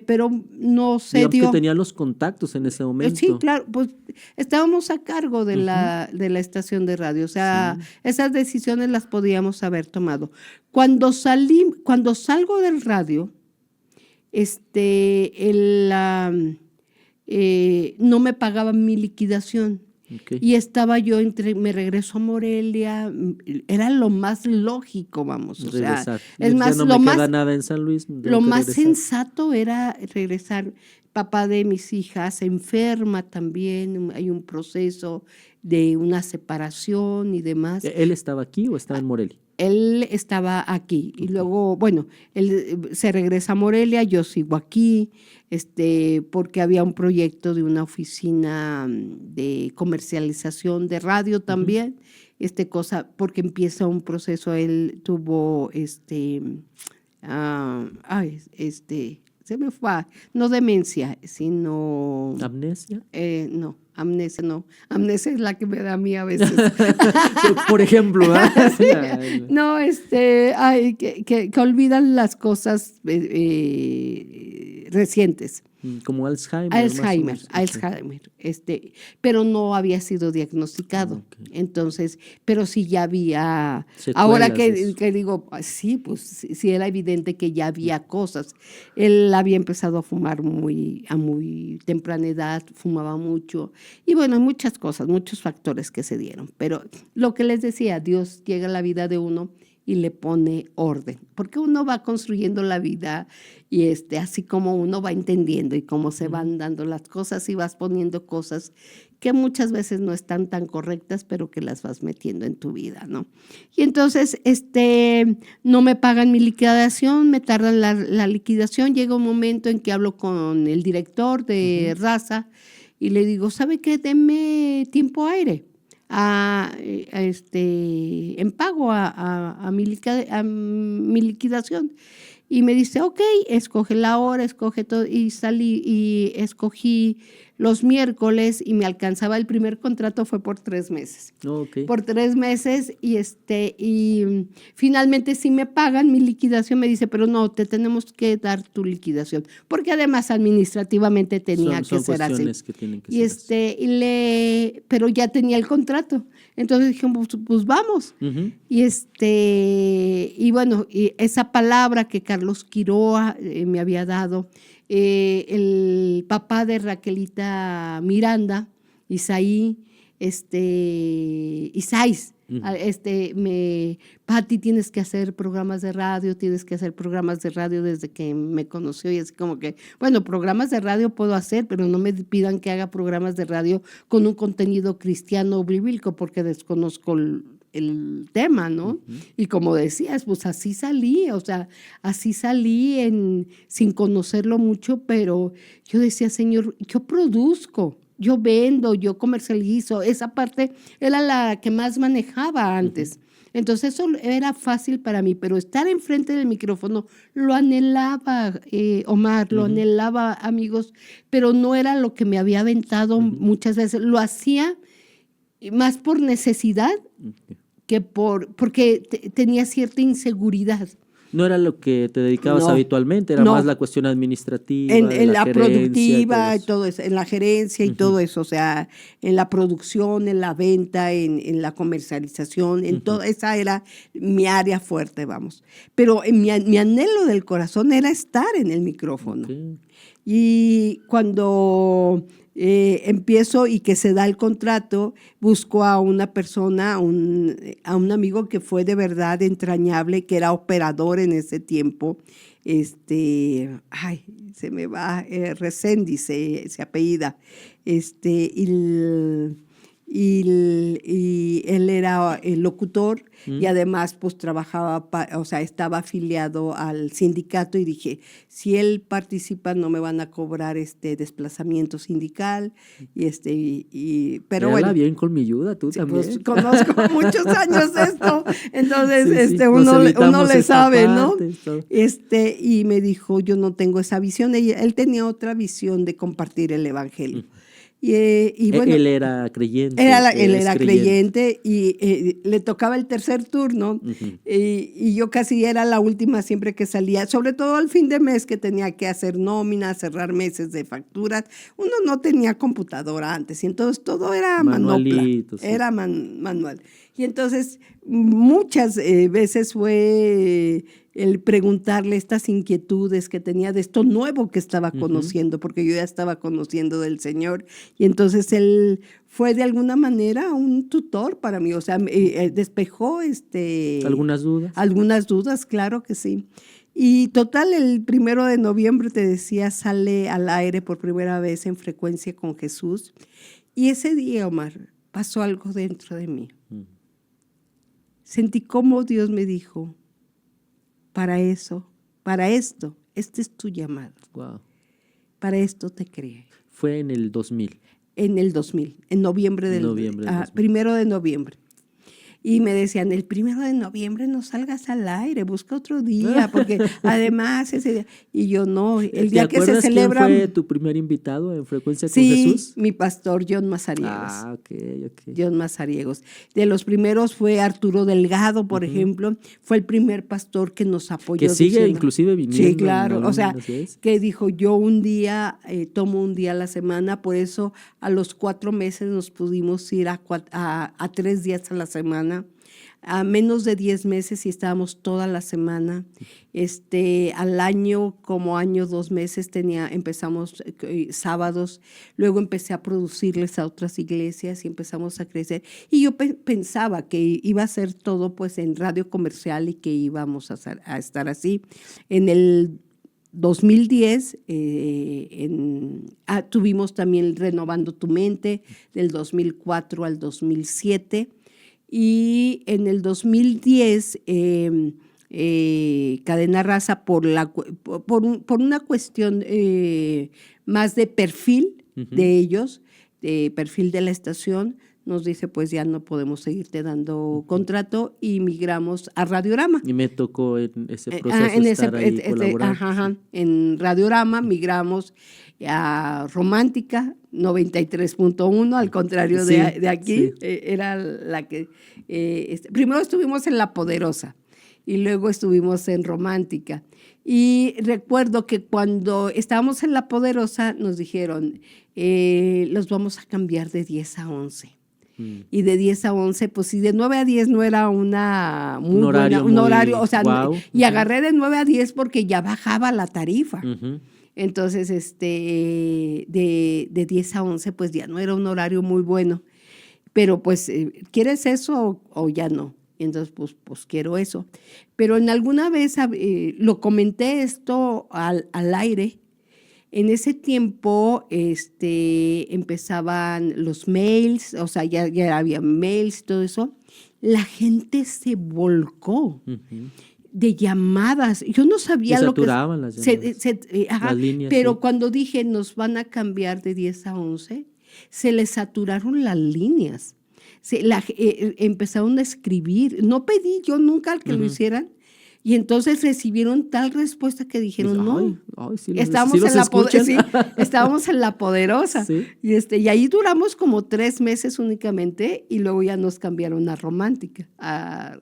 Pero no se Digamos dio. que tenía los contactos en ese momento. Sí, claro, pues estábamos a cargo de la estación de radio, o sea, esas decisiones las podíamos haber tomado. Cuando salgo del radio, no me pagaban mi liquidación. Okay. Y estaba yo me regreso a Morelia, era lo más lógico, vamos, o regresar. sea, es más, no me queda nada en San Luis. Lo más sensato era regresar. Papá de mis hijas se enferma también, hay un proceso de una separación y demás. ¿Él estaba aquí o estaba en Morelia? Él estaba aquí y luego, bueno, él se regresa a Morelia, yo sigo aquí, porque había un proyecto de una oficina de comercialización de radio también, porque empieza un proceso, él tuvo, se me fue, no demencia, sino... ¿Amnesia? No, amnesia no. Amnesia es la que me da a mí a veces. Por ejemplo, ¿verdad? Sí. No, que olvidan las cosas recientes. Como Alzheimer. Alzheimer. Pero no había sido diagnosticado. Okay. Entonces, pero sí ya había. Secuelas ahora que digo, sí, pues sí era evidente que ya había cosas. Él había empezado a fumar a muy temprana edad, fumaba mucho. Y bueno, muchas cosas, muchos factores que se dieron. Pero lo que les decía, Dios llega a la vida de uno y le pone orden, porque uno va construyendo la vida y así como uno va entendiendo y cómo se van dando las cosas y vas poniendo cosas que muchas veces no están tan correctas, pero que las vas metiendo en tu vida, ¿no? Y entonces, no me pagan mi liquidación, me tardan la liquidación, llega un momento en que hablo con el director de Raza y le digo, ¿sabe qué? Deme tiempo aire. En pago a mi liquidación. Y me dice, ok, escoge la hora, escoge todo. Y salí y escogí los miércoles y me alcanzaba. El primer contrato fue por 3 meses. Okay. Por 3 meses y finalmente si me pagan mi liquidación, me dice, pero no, te tenemos que dar tu liquidación. Porque además administrativamente tenía que ser así. Que tienen que ser así. Pero ya tenía el contrato. Entonces dije, pues vamos. Y bueno, y esa palabra que Carlos Quiroa me había dado, el papá de Raquelita Miranda, Isaías, Pati, tienes que hacer programas de radio desde que me conoció y así como que, bueno, programas de radio puedo hacer, pero no me pidan que haga programas de radio con un contenido cristiano o bíblico porque desconozco el tema, ¿no? Y como decías, pues así salí, sin conocerlo mucho, pero yo decía, Señor, yo produzco, yo vendo, yo comercializo, esa parte era la que más manejaba antes. Entonces eso era fácil para mí, pero estar enfrente del micrófono lo anhelaba, Omar, lo anhelaba, amigos, pero no era lo que me había aventado muchas veces. Lo hacía más por necesidad que porque tenía cierta inseguridad. No era lo que te dedicabas No, habitualmente, era no. más la cuestión administrativa, En de la gerencia productiva, y todo eso. en la gerencia y todo eso, o sea, en la producción, en la venta, en la comercialización, en todo, esa era mi área fuerte, vamos. Pero mi anhelo del corazón era estar en el micrófono. Ok. Y cuando empiezo y que se da el contrato, busco a una persona, a un amigo que fue de verdad entrañable, que era operador en ese tiempo. Se me va, Resendi se apellida. Y él era el locutor y además pues trabajaba, o sea, estaba afiliado al sindicato y dije, si él participa no me van a cobrar desplazamiento sindical pero Véala bueno. bien colmilluda, tú Sí, también. pues conozco muchos años esto, entonces Sí, uno evitamos le esta sabe, ¿no? parte y todo. Y me dijo, yo no tengo esa visión. Él tenía otra visión de compartir el evangelio. Y bueno, Él era creyente. él es era creyente y le tocaba el tercer turno y yo casi era la última siempre que salía, sobre todo al fin de mes que tenía que hacer nóminas, cerrar meses de facturas. Uno no tenía computadora antes y entonces todo era manopla, Manualito, sí. era manual. Y entonces muchas veces fue el preguntarle estas inquietudes que tenía de esto nuevo que estaba conociendo, porque yo ya estaba conociendo del Señor. Y entonces él fue de alguna manera un tutor para mí, o sea, despejó ¿Algunas dudas? Algunas dudas, claro que sí. Y total, el 1 de noviembre, te decía, sale al aire por primera vez en Frecuencia con Jesús. Y ese día, Omar, pasó algo dentro de mí. Sentí cómo Dios me dijo, para esto, este es tu llamado. Wow. Para esto te creé. Fue en el 2000. En el 2000, en noviembre del 2000. 1 de noviembre. Y me decían, el 1 de noviembre no salgas al aire, busca otro día, porque además ese día. Y yo no, el día que se celebra. ¿Quién fue tu primer invitado en Frecuencia con Sí, Jesús? mi pastor John Mazariegos. Ah, ok. John Mazariegos. De los primeros fue Arturo Delgado, por ejemplo. Fue el primer pastor que nos apoyó. Que sigue inclusive viniendo. Sí, claro. O sea, que dijo, yo un día, tomo un día a la semana, por eso a los 4 meses nos pudimos ir a 3 días a la semana. A menos de 10 meses y estábamos toda la semana. Al año, como año, 2 meses, empezamos sábados. Luego empecé a producirles a otras iglesias y empezamos a crecer. Y yo pensaba que iba a ser todo pues en radio comercial y que íbamos a estar así. En el 2010 tuvimos también Renovando tu Mente, del 2004 al 2007. Y en el 2010, Cadena Raza, por una cuestión más de perfil de ellos, de perfil de la estación, nos dice, pues ya no podemos seguirte dando contrato y migramos a Radiorama. Y me tocó en ese proceso ahí colaborando. En Radiorama migramos a Romántica 93.1, al contrario de aquí. Sí. Era la que... primero estuvimos en La Poderosa y luego estuvimos en Romántica. Y recuerdo que cuando estábamos en La Poderosa nos dijeron, los vamos a cambiar de 10 a 11. Y de 10 a 11, pues si de 9 a 10 no era un horario, o sea, wow. Y agarré de 9 a 10 porque ya bajaba la tarifa. Entonces, de 10 a 11, pues ya no era un horario muy bueno. Pero pues, ¿quieres eso o ya no? Y entonces, pues quiero eso. Pero en alguna vez lo comenté esto al aire. En ese tiempo empezaban los mails, o sea, ya había mails y todo eso. La gente se volcó de llamadas. Yo no sabía lo que... Se saturaban las llamadas. Las líneas, pero sí. Cuando dije nos van a cambiar de 10 a 11, se les saturaron las líneas. Empezaron a escribir. No pedí yo nunca que lo hicieran. Y entonces recibieron tal respuesta que dijeron, Dice, no, ay, sí estábamos, sí los escuchan. sí, estábamos en La Poderosa. Sí. Y ahí duramos como 3 meses únicamente y luego ya nos cambiaron a Romántica. A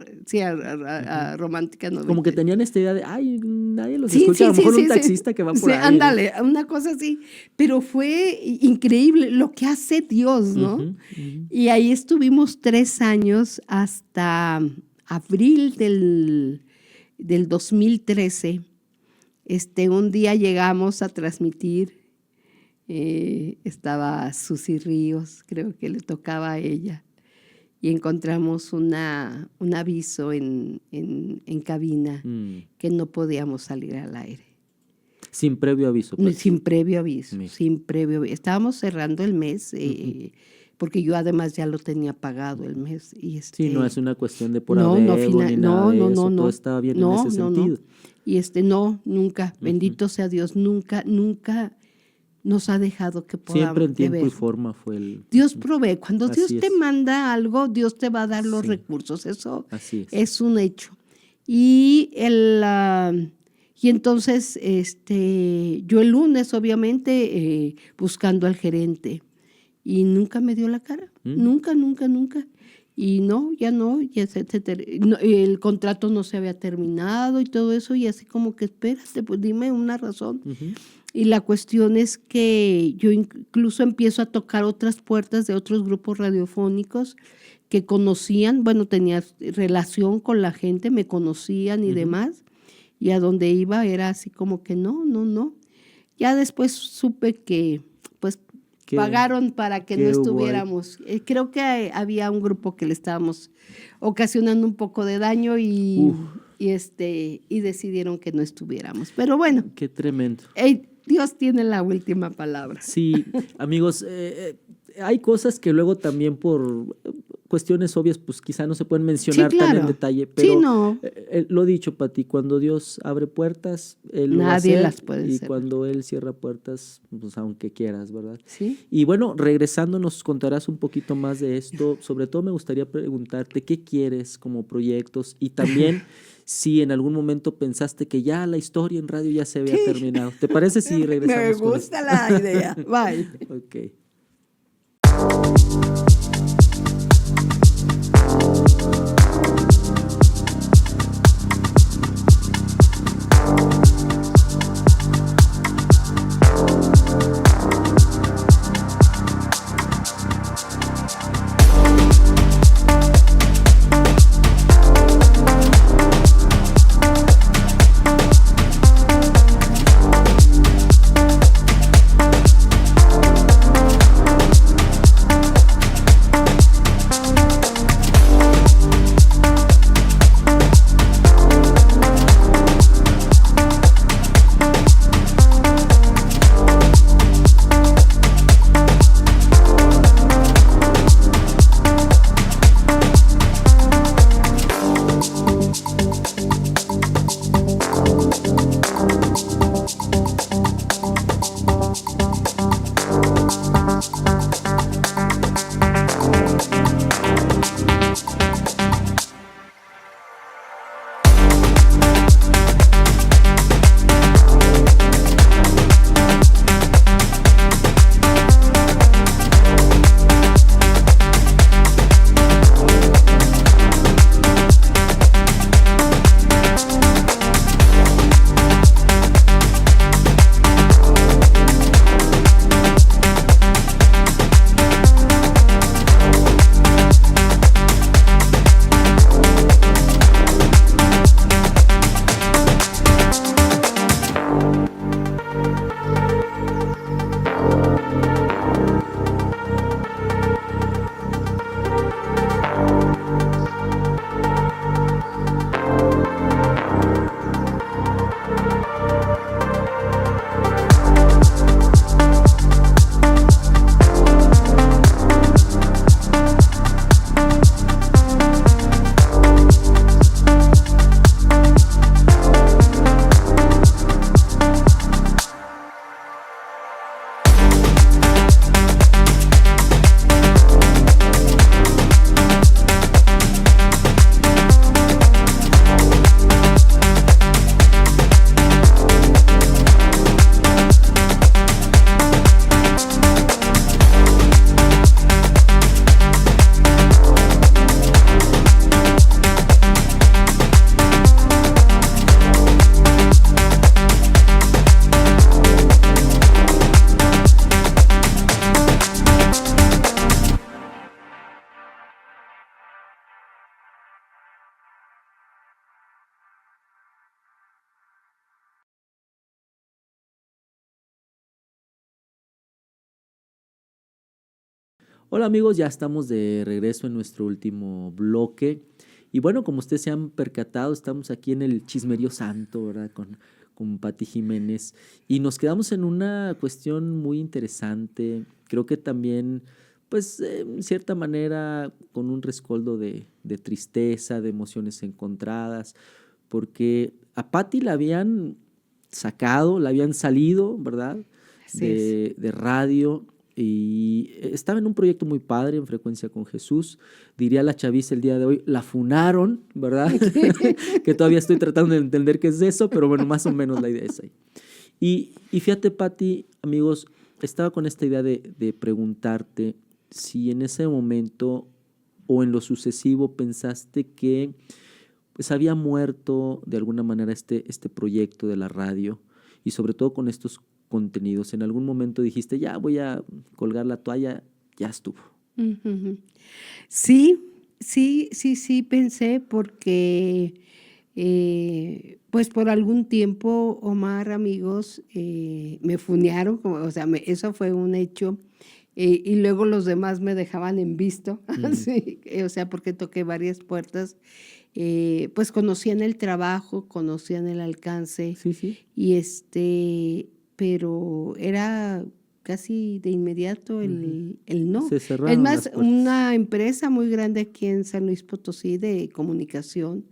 Romántica 90. Como que tenían esta idea de, ay, nadie los Sí, escucha, sí, a lo mejor sí, un sí, taxista que va por sí, ahí. ándale, una cosa así. Pero fue increíble lo que hace Dios, ¿no? Ujú. Y ahí estuvimos 3 años hasta abril del 2013. Un día llegamos a transmitir, estaba Susy Ríos, creo que le tocaba a ella, y encontramos un aviso en cabina que no podíamos salir al aire. Sin previo aviso. Pues. Sin previo aviso, Sí. sin previo aviso. Estábamos cerrando el mes, porque yo además ya lo tenía pagado el mes. Y Sí, no es una cuestión de por no, adeudo no, ni nada de eso, no. todo estaba bien No, en ese no, no. sentido. Y nunca, bendito sea Dios, nunca nos ha dejado que podamos Siempre en tiempo deber. y forma fue el... Dios provee. Cuando Así Dios te es. manda algo, Dios te va a dar los Sí. recursos. Eso Así es. es un hecho. Y entonces, yo el lunes, obviamente, buscando al gerente, y nunca me dio la cara. Nunca. Y el contrato no se había terminado y todo eso, y así como que espérate, pues dime una razón. Y la cuestión es que yo incluso empiezo a tocar otras puertas de otros grupos radiofónicos que conocían, bueno, tenía relación con la gente, me conocían y demás, y a donde iba era así como que no. Ya después supe que pues pagaron para que no estuviéramos. Creo que había un grupo que le estábamos ocasionando un poco de daño y decidieron que no estuviéramos. Pero bueno. Qué tremendo. Dios tiene la última palabra. Sí, amigos, hay cosas que luego también por cuestiones obvias, pues quizá no se pueden mencionar Sí, claro. tan en detalle, pero Sí, no. Lo dicho, Pati, cuando Dios abre puertas, Él lo va a Nadie hacer, las puede y cerrar. cuando Él cierra puertas, pues aunque quieras, ¿verdad? Sí. Y bueno, regresando, nos contarás un poquito más de esto. Sobre todo me gustaría preguntarte qué quieres como proyectos y también si en algún momento pensaste que ya la historia en radio ya se había terminado. ¿Te parece si regresamos? Me gusta la idea. Bye. Ok. Hola amigos, ya estamos de regreso en nuestro último bloque. Y bueno, como ustedes se han percatado, estamos aquí en el Chismerío Santo, ¿verdad? Con Pati Jiménez. Y nos quedamos en una cuestión muy interesante. Creo que también, pues, en cierta manera, con un rescoldo de tristeza, de emociones encontradas. Porque a Pati la habían sacado, la habían salido, ¿verdad? Así es. De radio y estaba en un proyecto muy padre en Frecuencia con Jesús. Diría la chaviza el día de hoy, la funaron, ¿verdad? Que todavía estoy tratando de entender qué es eso, pero bueno, más o menos la idea es ahí. Y fíjate, Pati, amigos, estaba con esta idea de preguntarte si en ese momento o en lo sucesivo pensaste que pues había muerto de alguna manera este proyecto de la radio y sobre todo con estos contenidos. En algún momento dijiste, ya voy a colgar la toalla, ya estuvo. Ujú. Sí, sí, pensé porque, pues por algún tiempo, Omar, amigos, me funearon, o sea, eso fue un hecho, y luego los demás me dejaban en visto, sí, o sea, porque toqué varias puertas, pues conocían el trabajo, conocían el alcance, Sí, sí. y pero era casi de inmediato el no. Se Es cerraron las más, puertas. una empresa muy grande aquí en San Luis Potosí de comunicación,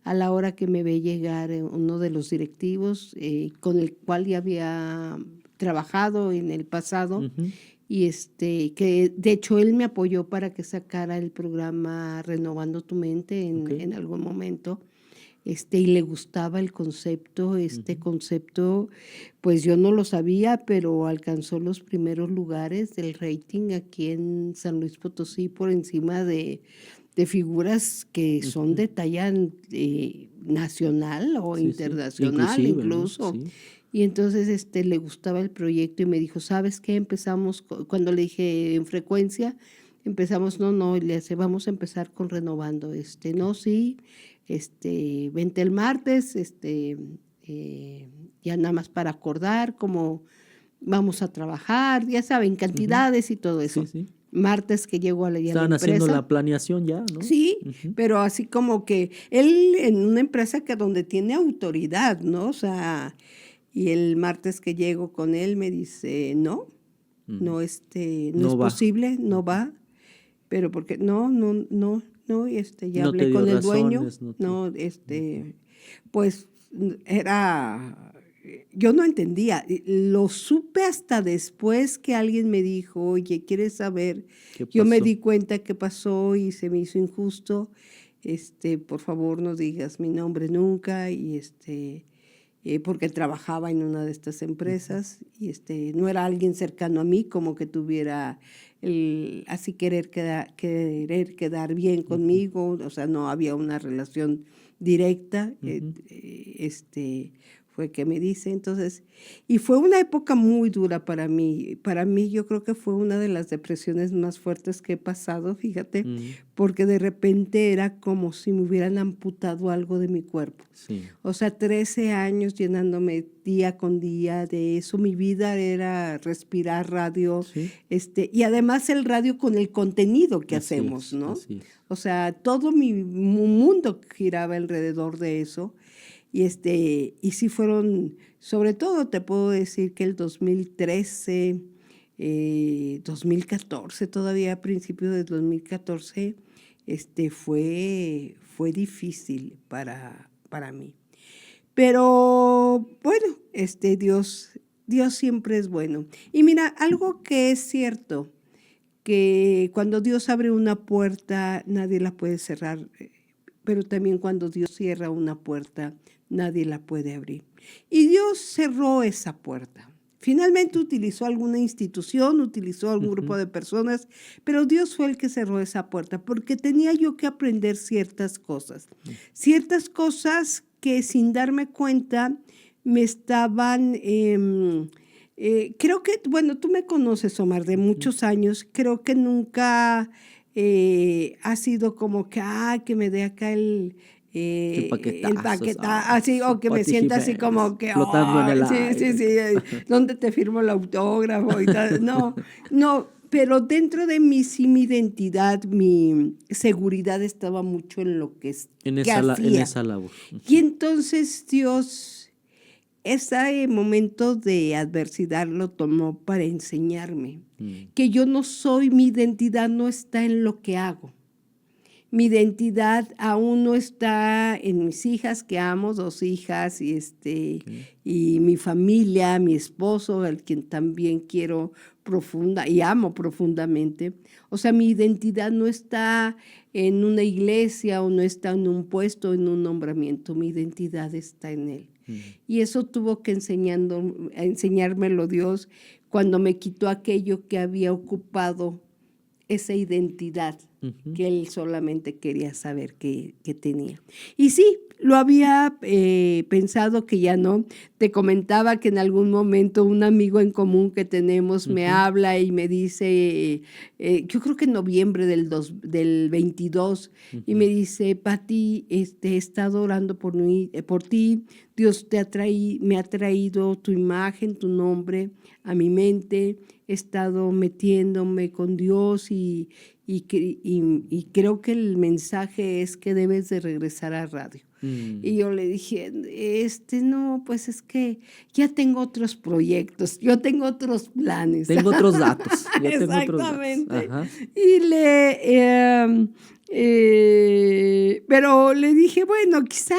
a la hora que me ve llegar uno de los directivos con el cual ya había trabajado en el pasado, Ujú. y que de hecho él me apoyó para que sacara el programa Renovando tu Mente Ok. en algún momento. Y le gustaba el concepto, Ujú. concepto, pues yo no lo sabía, pero alcanzó los primeros lugares del rating aquí en San Luis Potosí por encima de figuras que son Ujú. de talla nacional o Sí, sí. internacional Inclusive, ¿no? incluso. Sí. Y entonces le gustaba el proyecto y me dijo, ¿sabes qué? Empezamos, cuando le dije en frecuencia, empezamos, no, y le hace, vamos a empezar con Renovando. No, sí, vente el martes, ya nada más para acordar cómo vamos a trabajar, ya saben, Ujú. cantidades y todo Sí, eso. sí. Martes que llego allá a la Estaban haciendo empresa. la planeación ya, ¿no? Sí, Ujú. pero así como que él en una empresa que donde tiene autoridad, ¿no? O sea, y el martes que llego con él me dice, no, Mm. no, no es No va. posible, no Ujú. va, pero porque no, y ya No te hablé dio con el dueño, razones, no te... no, Ujú. pues era, yo no entendía, lo supe hasta después que alguien me dijo, oye, ¿quieres saber? ¿Qué Yo me pasó? di cuenta que pasó y se me hizo injusto, por favor no digas mi nombre nunca, y porque trabajaba en una de estas Ujú. empresas y no era alguien cercano a mí como que tuviera así querer quedar bien Ujú. conmigo, o sea, no había una relación directa, Ujú. fue que me dice, entonces, y fue una época muy dura para mí yo creo que fue una de las depresiones más fuertes que he pasado, fíjate, Mm. porque de repente era como si me hubieran amputado algo de mi cuerpo. Sí. O sea, 13 años llenándome día con día de eso. Mi vida era respirar radio, Sí. y además el radio con el contenido que Así hacemos, es, ¿no? así es. O sea, todo mi mundo giraba alrededor de eso. Y sí fueron, sobre todo te puedo decir que el 2013, 2014, todavía a principios de 2014, fue difícil para mí. Pero bueno, Dios siempre es bueno. Y mira, algo que es cierto, que cuando Dios abre una puerta, nadie la puede cerrar, pero también cuando Dios cierra una puerta, nadie la puede abrir. Y Dios cerró esa puerta. Finalmente utilizó alguna institución, utilizó algún grupo Ujú. de personas, pero Dios fue el que cerró esa puerta porque tenía yo que aprender ciertas cosas que sin darme cuenta me estaban, creo que, bueno, tú me conoces, Omar, de Ujú. muchos años, creo que nunca ha sido como que, que me dé acá El el paquetazo, paqueta, así, o que me Pati sienta así Jiménez, como que, flotando en el sí, aire. ¿dónde te firmo el autógrafo y tal? No, pero dentro de mí sí mi identidad, mi seguridad estaba mucho en lo que, En que en hacía. esa labor. Y entonces Dios, ese momento de adversidad lo tomó para enseñarme que yo no soy, mi identidad no está en lo que hago. Mi identidad aún no está en mis hijas, que amo, 2 hijas, y mi familia, mi esposo, al quien también quiero profunda y amo profundamente. O sea, mi identidad no está en una iglesia o no está en un puesto, en un nombramiento. Mi identidad está en Él. Y eso tuvo que enseñármelo Dios cuando me quitó aquello que había ocupado esa identidad que él solamente quería saber que tenía. Y sí, lo había pensado que ya no. Te comentaba que en algún momento un amigo en común que tenemos me habla y me dice, yo creo que en noviembre del 22, y me dice, Pati, he estado orando por ti, Dios me ha traído tu imagen, tu nombre a mi mente, he estado metiéndome con Dios y creo que el mensaje es que debes de regresar a radio. Y yo le dije, no, pues es que ya tengo otros proyectos, yo tengo otros planes. Tengo otros datos. Exactamente. Y pero le dije, bueno, quizá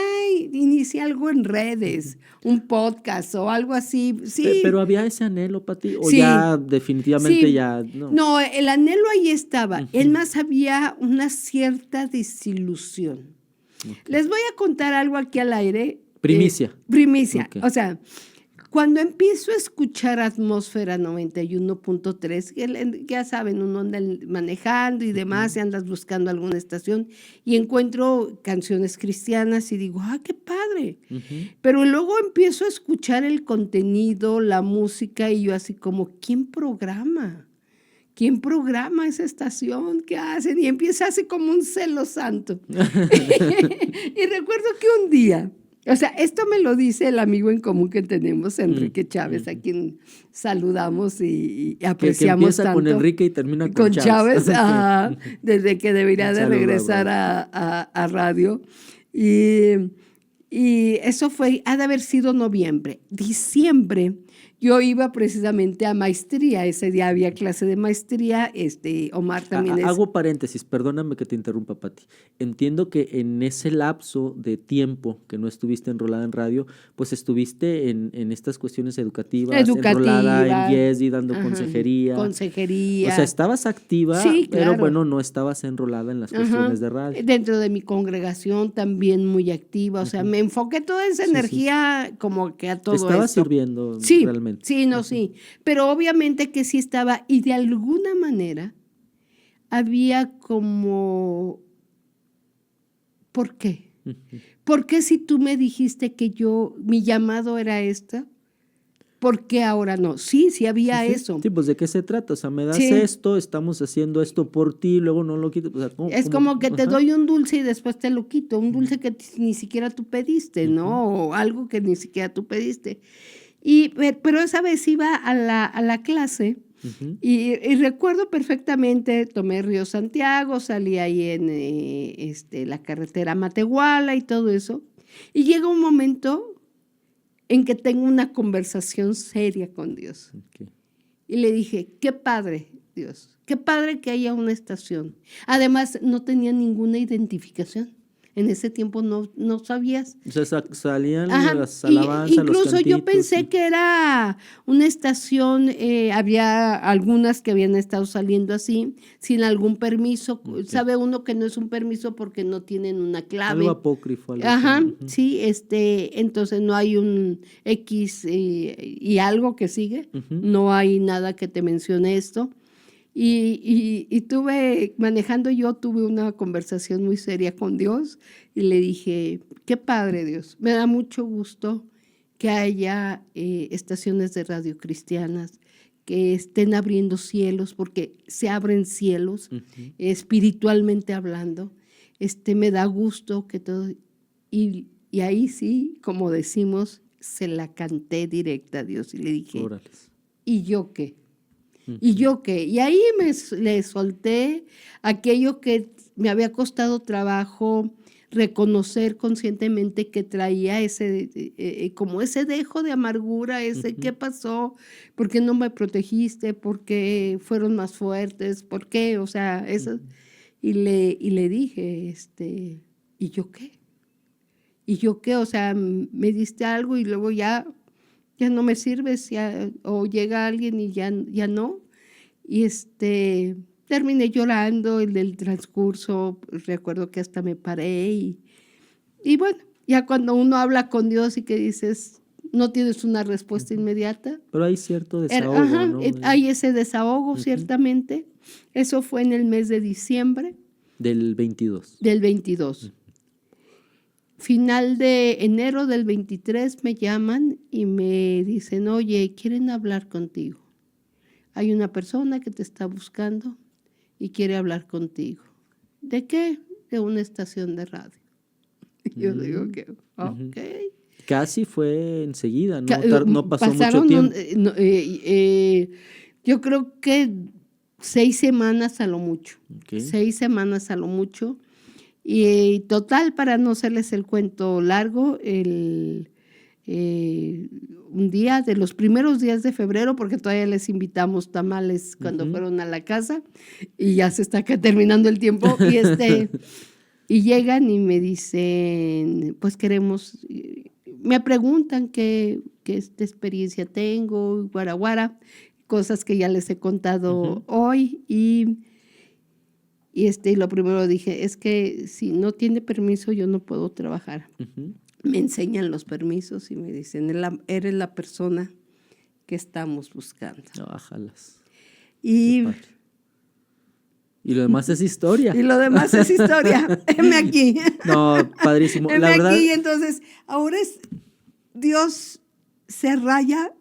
inicie algo en redes, un podcast o algo así. Sí. Pero había ese anhelo, Pati, o sí, ya definitivamente sí. ya no. No, el anhelo ahí estaba. Es más, había una cierta desilusión. Les voy a contar algo aquí al aire. Primicia. Primicia. O sea, cuando empiezo a escuchar Atmósfera 91.3, ya saben, uno anda manejando y demás, y andas buscando alguna estación y encuentro canciones cristianas y digo, ¡ah, qué padre! Pero luego empiezo a escuchar el contenido, la música, y yo así como, ¿quién programa? ¿Quién programa esa estación? ¿Qué hacen? Y empieza así como un celo santo. Y recuerdo que un día, o sea, esto me lo dice el amigo en común que tenemos, Enrique Chávez, a quien saludamos y apreciamos que empieza tanto. con Enrique y termina con Chávez. Desde que debería de regresar a radio. Y eso ha de haber sido noviembre. Diciembre, yo iba precisamente a maestría. Ese día había clase de maestría. Omar también Hago paréntesis, perdóname que te interrumpa, Pati. Entiendo que en ese lapso de tiempo que no estuviste enrolada en radio, pues estuviste en estas cuestiones educativas, enrolada en YESDI, dando consejería. Consejería. O sea, estabas activa, sí, pero claro. bueno, no estabas enrolada en las cuestiones de radio. Dentro de mi congregación también muy activa. O sea, me enfoqué toda esa energía como que a todo esto. Te estaba sirviendo realmente. Sí, sí. Pero obviamente que sí estaba, y de alguna manera había como, ¿por qué? ¿Por qué si tú me dijiste que mi llamado era esta? ¿Por qué ahora no? Sí había eso. Sí, pues ¿de qué se trata? O sea, me das esto, estamos haciendo esto por ti, luego no lo quito. O sea, es como que te doy un dulce y después te lo quito, un dulce que ni siquiera tú pediste, ¿no? O algo que ni siquiera tú pediste. Pero esa vez iba a la clase y recuerdo perfectamente, tomé Río Santiago, salí ahí en la carretera Matehuala y todo eso, y llega un momento en que tengo una conversación seria con Dios. Y le dije, qué padre, Dios, qué padre que haya una estación. Además, no tenía ninguna identificación. En ese tiempo no sabías. O sea, salían las alabanzas, incluso los cantitos, yo pensé que era una estación, había algunas que habían estado saliendo así, sin algún permiso. Sabe uno que no es un permiso porque no tienen una clave. Algo apócrifo. Algo sí, entonces no hay un X y algo que sigue. No hay nada que te mencione esto. Y tuve una conversación muy seria con Dios y le dije, qué padre Dios, me da mucho gusto que haya estaciones de radio cristianas que estén abriendo cielos, porque se abren cielos, espiritualmente hablando. Me da gusto que todo, y ahí sí, como decimos, se la canté directa a Dios y le dije, ¿y yo qué? ¿Y yo qué? Y ahí le solté aquello que me había costado trabajo reconocer conscientemente que traía como ese dejo de amargura, ¿qué pasó? ¿Por qué no me protegiste? ¿Por qué fueron más fuertes? ¿Por qué? O sea, eso. Y le dije, ¿y yo qué? ¿Y yo qué? O sea, me diste algo y luego ya no me sirves, o llega alguien y ya no. Y terminé llorando en el transcurso, recuerdo que hasta me paré y bueno, ya cuando uno habla con Dios y que dices, no tienes una respuesta inmediata. Pero hay cierto desahogo, ¿no? Hay ese desahogo, ciertamente. Eso fue en el mes de diciembre. Del 22. Del 22. Final de enero del 23 me llaman y me dicen, oye, quieren hablar contigo. Hay una persona que te está buscando y quiere hablar contigo. ¿De qué? De una estación de radio. Yo digo que, ok. Casi fue enseguida, no pasó mucho tiempo. Yo creo que 6 semanas a lo mucho. Okay. 6 semanas a lo mucho. Y total, para no hacerles el cuento largo, un día de los primeros días de febrero, porque todavía les invitamos tamales cuando fueron a la casa, y ya se está terminando el tiempo, y llegan y me dicen, pues queremos, me preguntan qué experiencia tengo, guaraguara, cosas que ya les he contado hoy, y lo primero dije, es que si no tiene permiso yo no puedo trabajar. Me enseñan los permisos y me dicen, eres la persona que estamos buscando. Bájalas. Y lo demás es historia. Y lo demás es historia. Heme aquí. No, padrísimo. Heme la verdad. Aquí, entonces, ahora Dios se raya,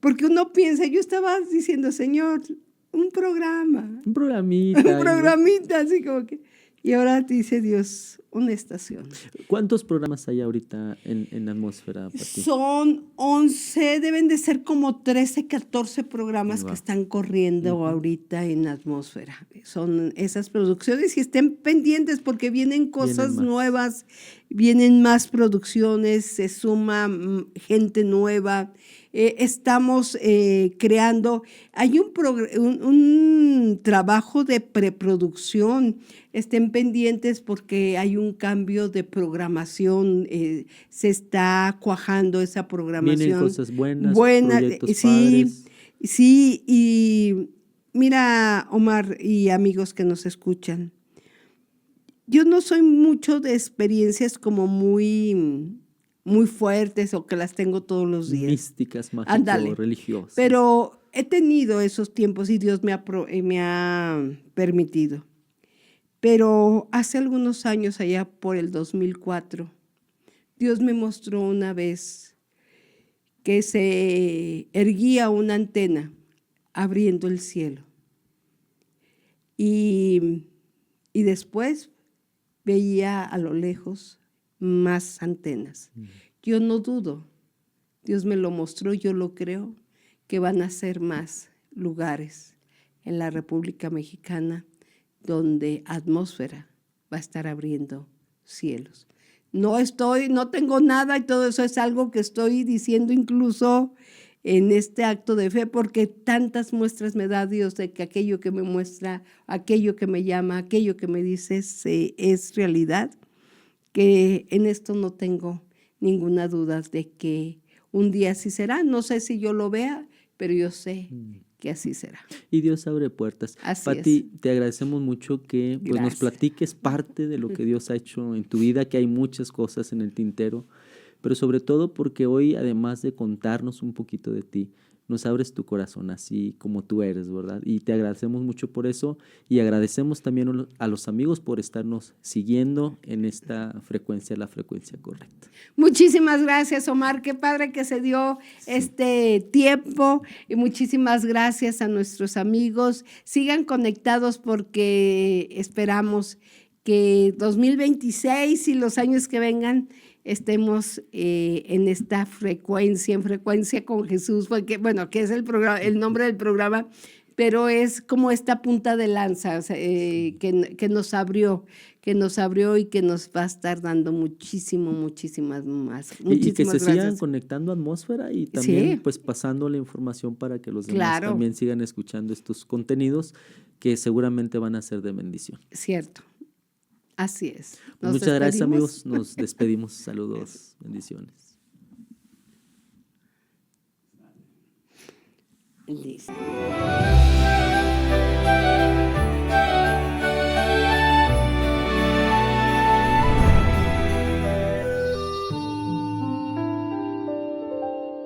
porque uno piensa, yo estaba diciendo, Señor, un programa. Un programita. Un programita, así como que. Y ahora dice Dios, una estación. ¿Cuántos programas hay ahorita en Atmósfera, Pati? Son 11, deben de ser como 13, 14 programas que están corriendo ahorita en Atmósfera. Son esas producciones y estén pendientes porque vienen cosas nuevas, vienen más producciones, se suma gente nueva. Estamos creando, hay un trabajo de preproducción, estén pendientes porque hay un cambio de programación, se está cuajando esa programación. Vienen cosas buenas, proyectos padres. Sí, y mira, Omar y amigos que nos escuchan, yo no soy mucho de experiencias como muy fuertes o que las tengo todos los días. Místicas, mágicas, religiosas. Pero he tenido esos tiempos y Dios me ha permitido. Pero hace algunos años, allá por el 2004, Dios me mostró una vez que se erguía una antena abriendo el cielo. Y después veía a lo lejos más antenas. Yo no dudo, Dios me lo mostró, yo lo creo, que van a ser más lugares en la República Mexicana donde Atmósfera va a estar abriendo cielos. No tengo nada y todo eso es algo que estoy diciendo incluso en este acto de fe, porque tantas muestras me da Dios de que aquello que me muestra, aquello que me llama, aquello que me dice es realidad, que en esto no tengo ninguna duda de que un día así será. No sé si yo lo vea, pero yo sé que así será. Y Dios abre puertas. Pati, te agradecemos mucho que nos platiques parte de lo que Dios ha hecho en tu vida, que hay muchas cosas en el tintero, pero sobre todo porque hoy, además de contarnos un poquito de ti, nos abres tu corazón así como tú eres, ¿verdad? Y te agradecemos mucho por eso y agradecemos también a los amigos por estarnos siguiendo en esta frecuencia, la frecuencia correcta. Muchísimas gracias, Omar. Qué padre que se dio este tiempo y muchísimas gracias a nuestros amigos. Sigan conectados porque esperamos que 2026 y los años que vengan estemos en esta frecuencia, en frecuencia con Jesús, porque, bueno, que es el programa, el nombre del programa, pero es como esta punta de lanza, o sea, que nos abrió y que nos va a estar dando muchísimas más. Y que se sigan gracias. conectando a Atmósfera y también Sí. pues pasando la información para que los demás Claro. también sigan escuchando estos contenidos que seguramente van a ser de bendición. Cierto. Así es. Pues muchas gracias, amigos. Nos despedimos. Saludos. Bendiciones. Listo.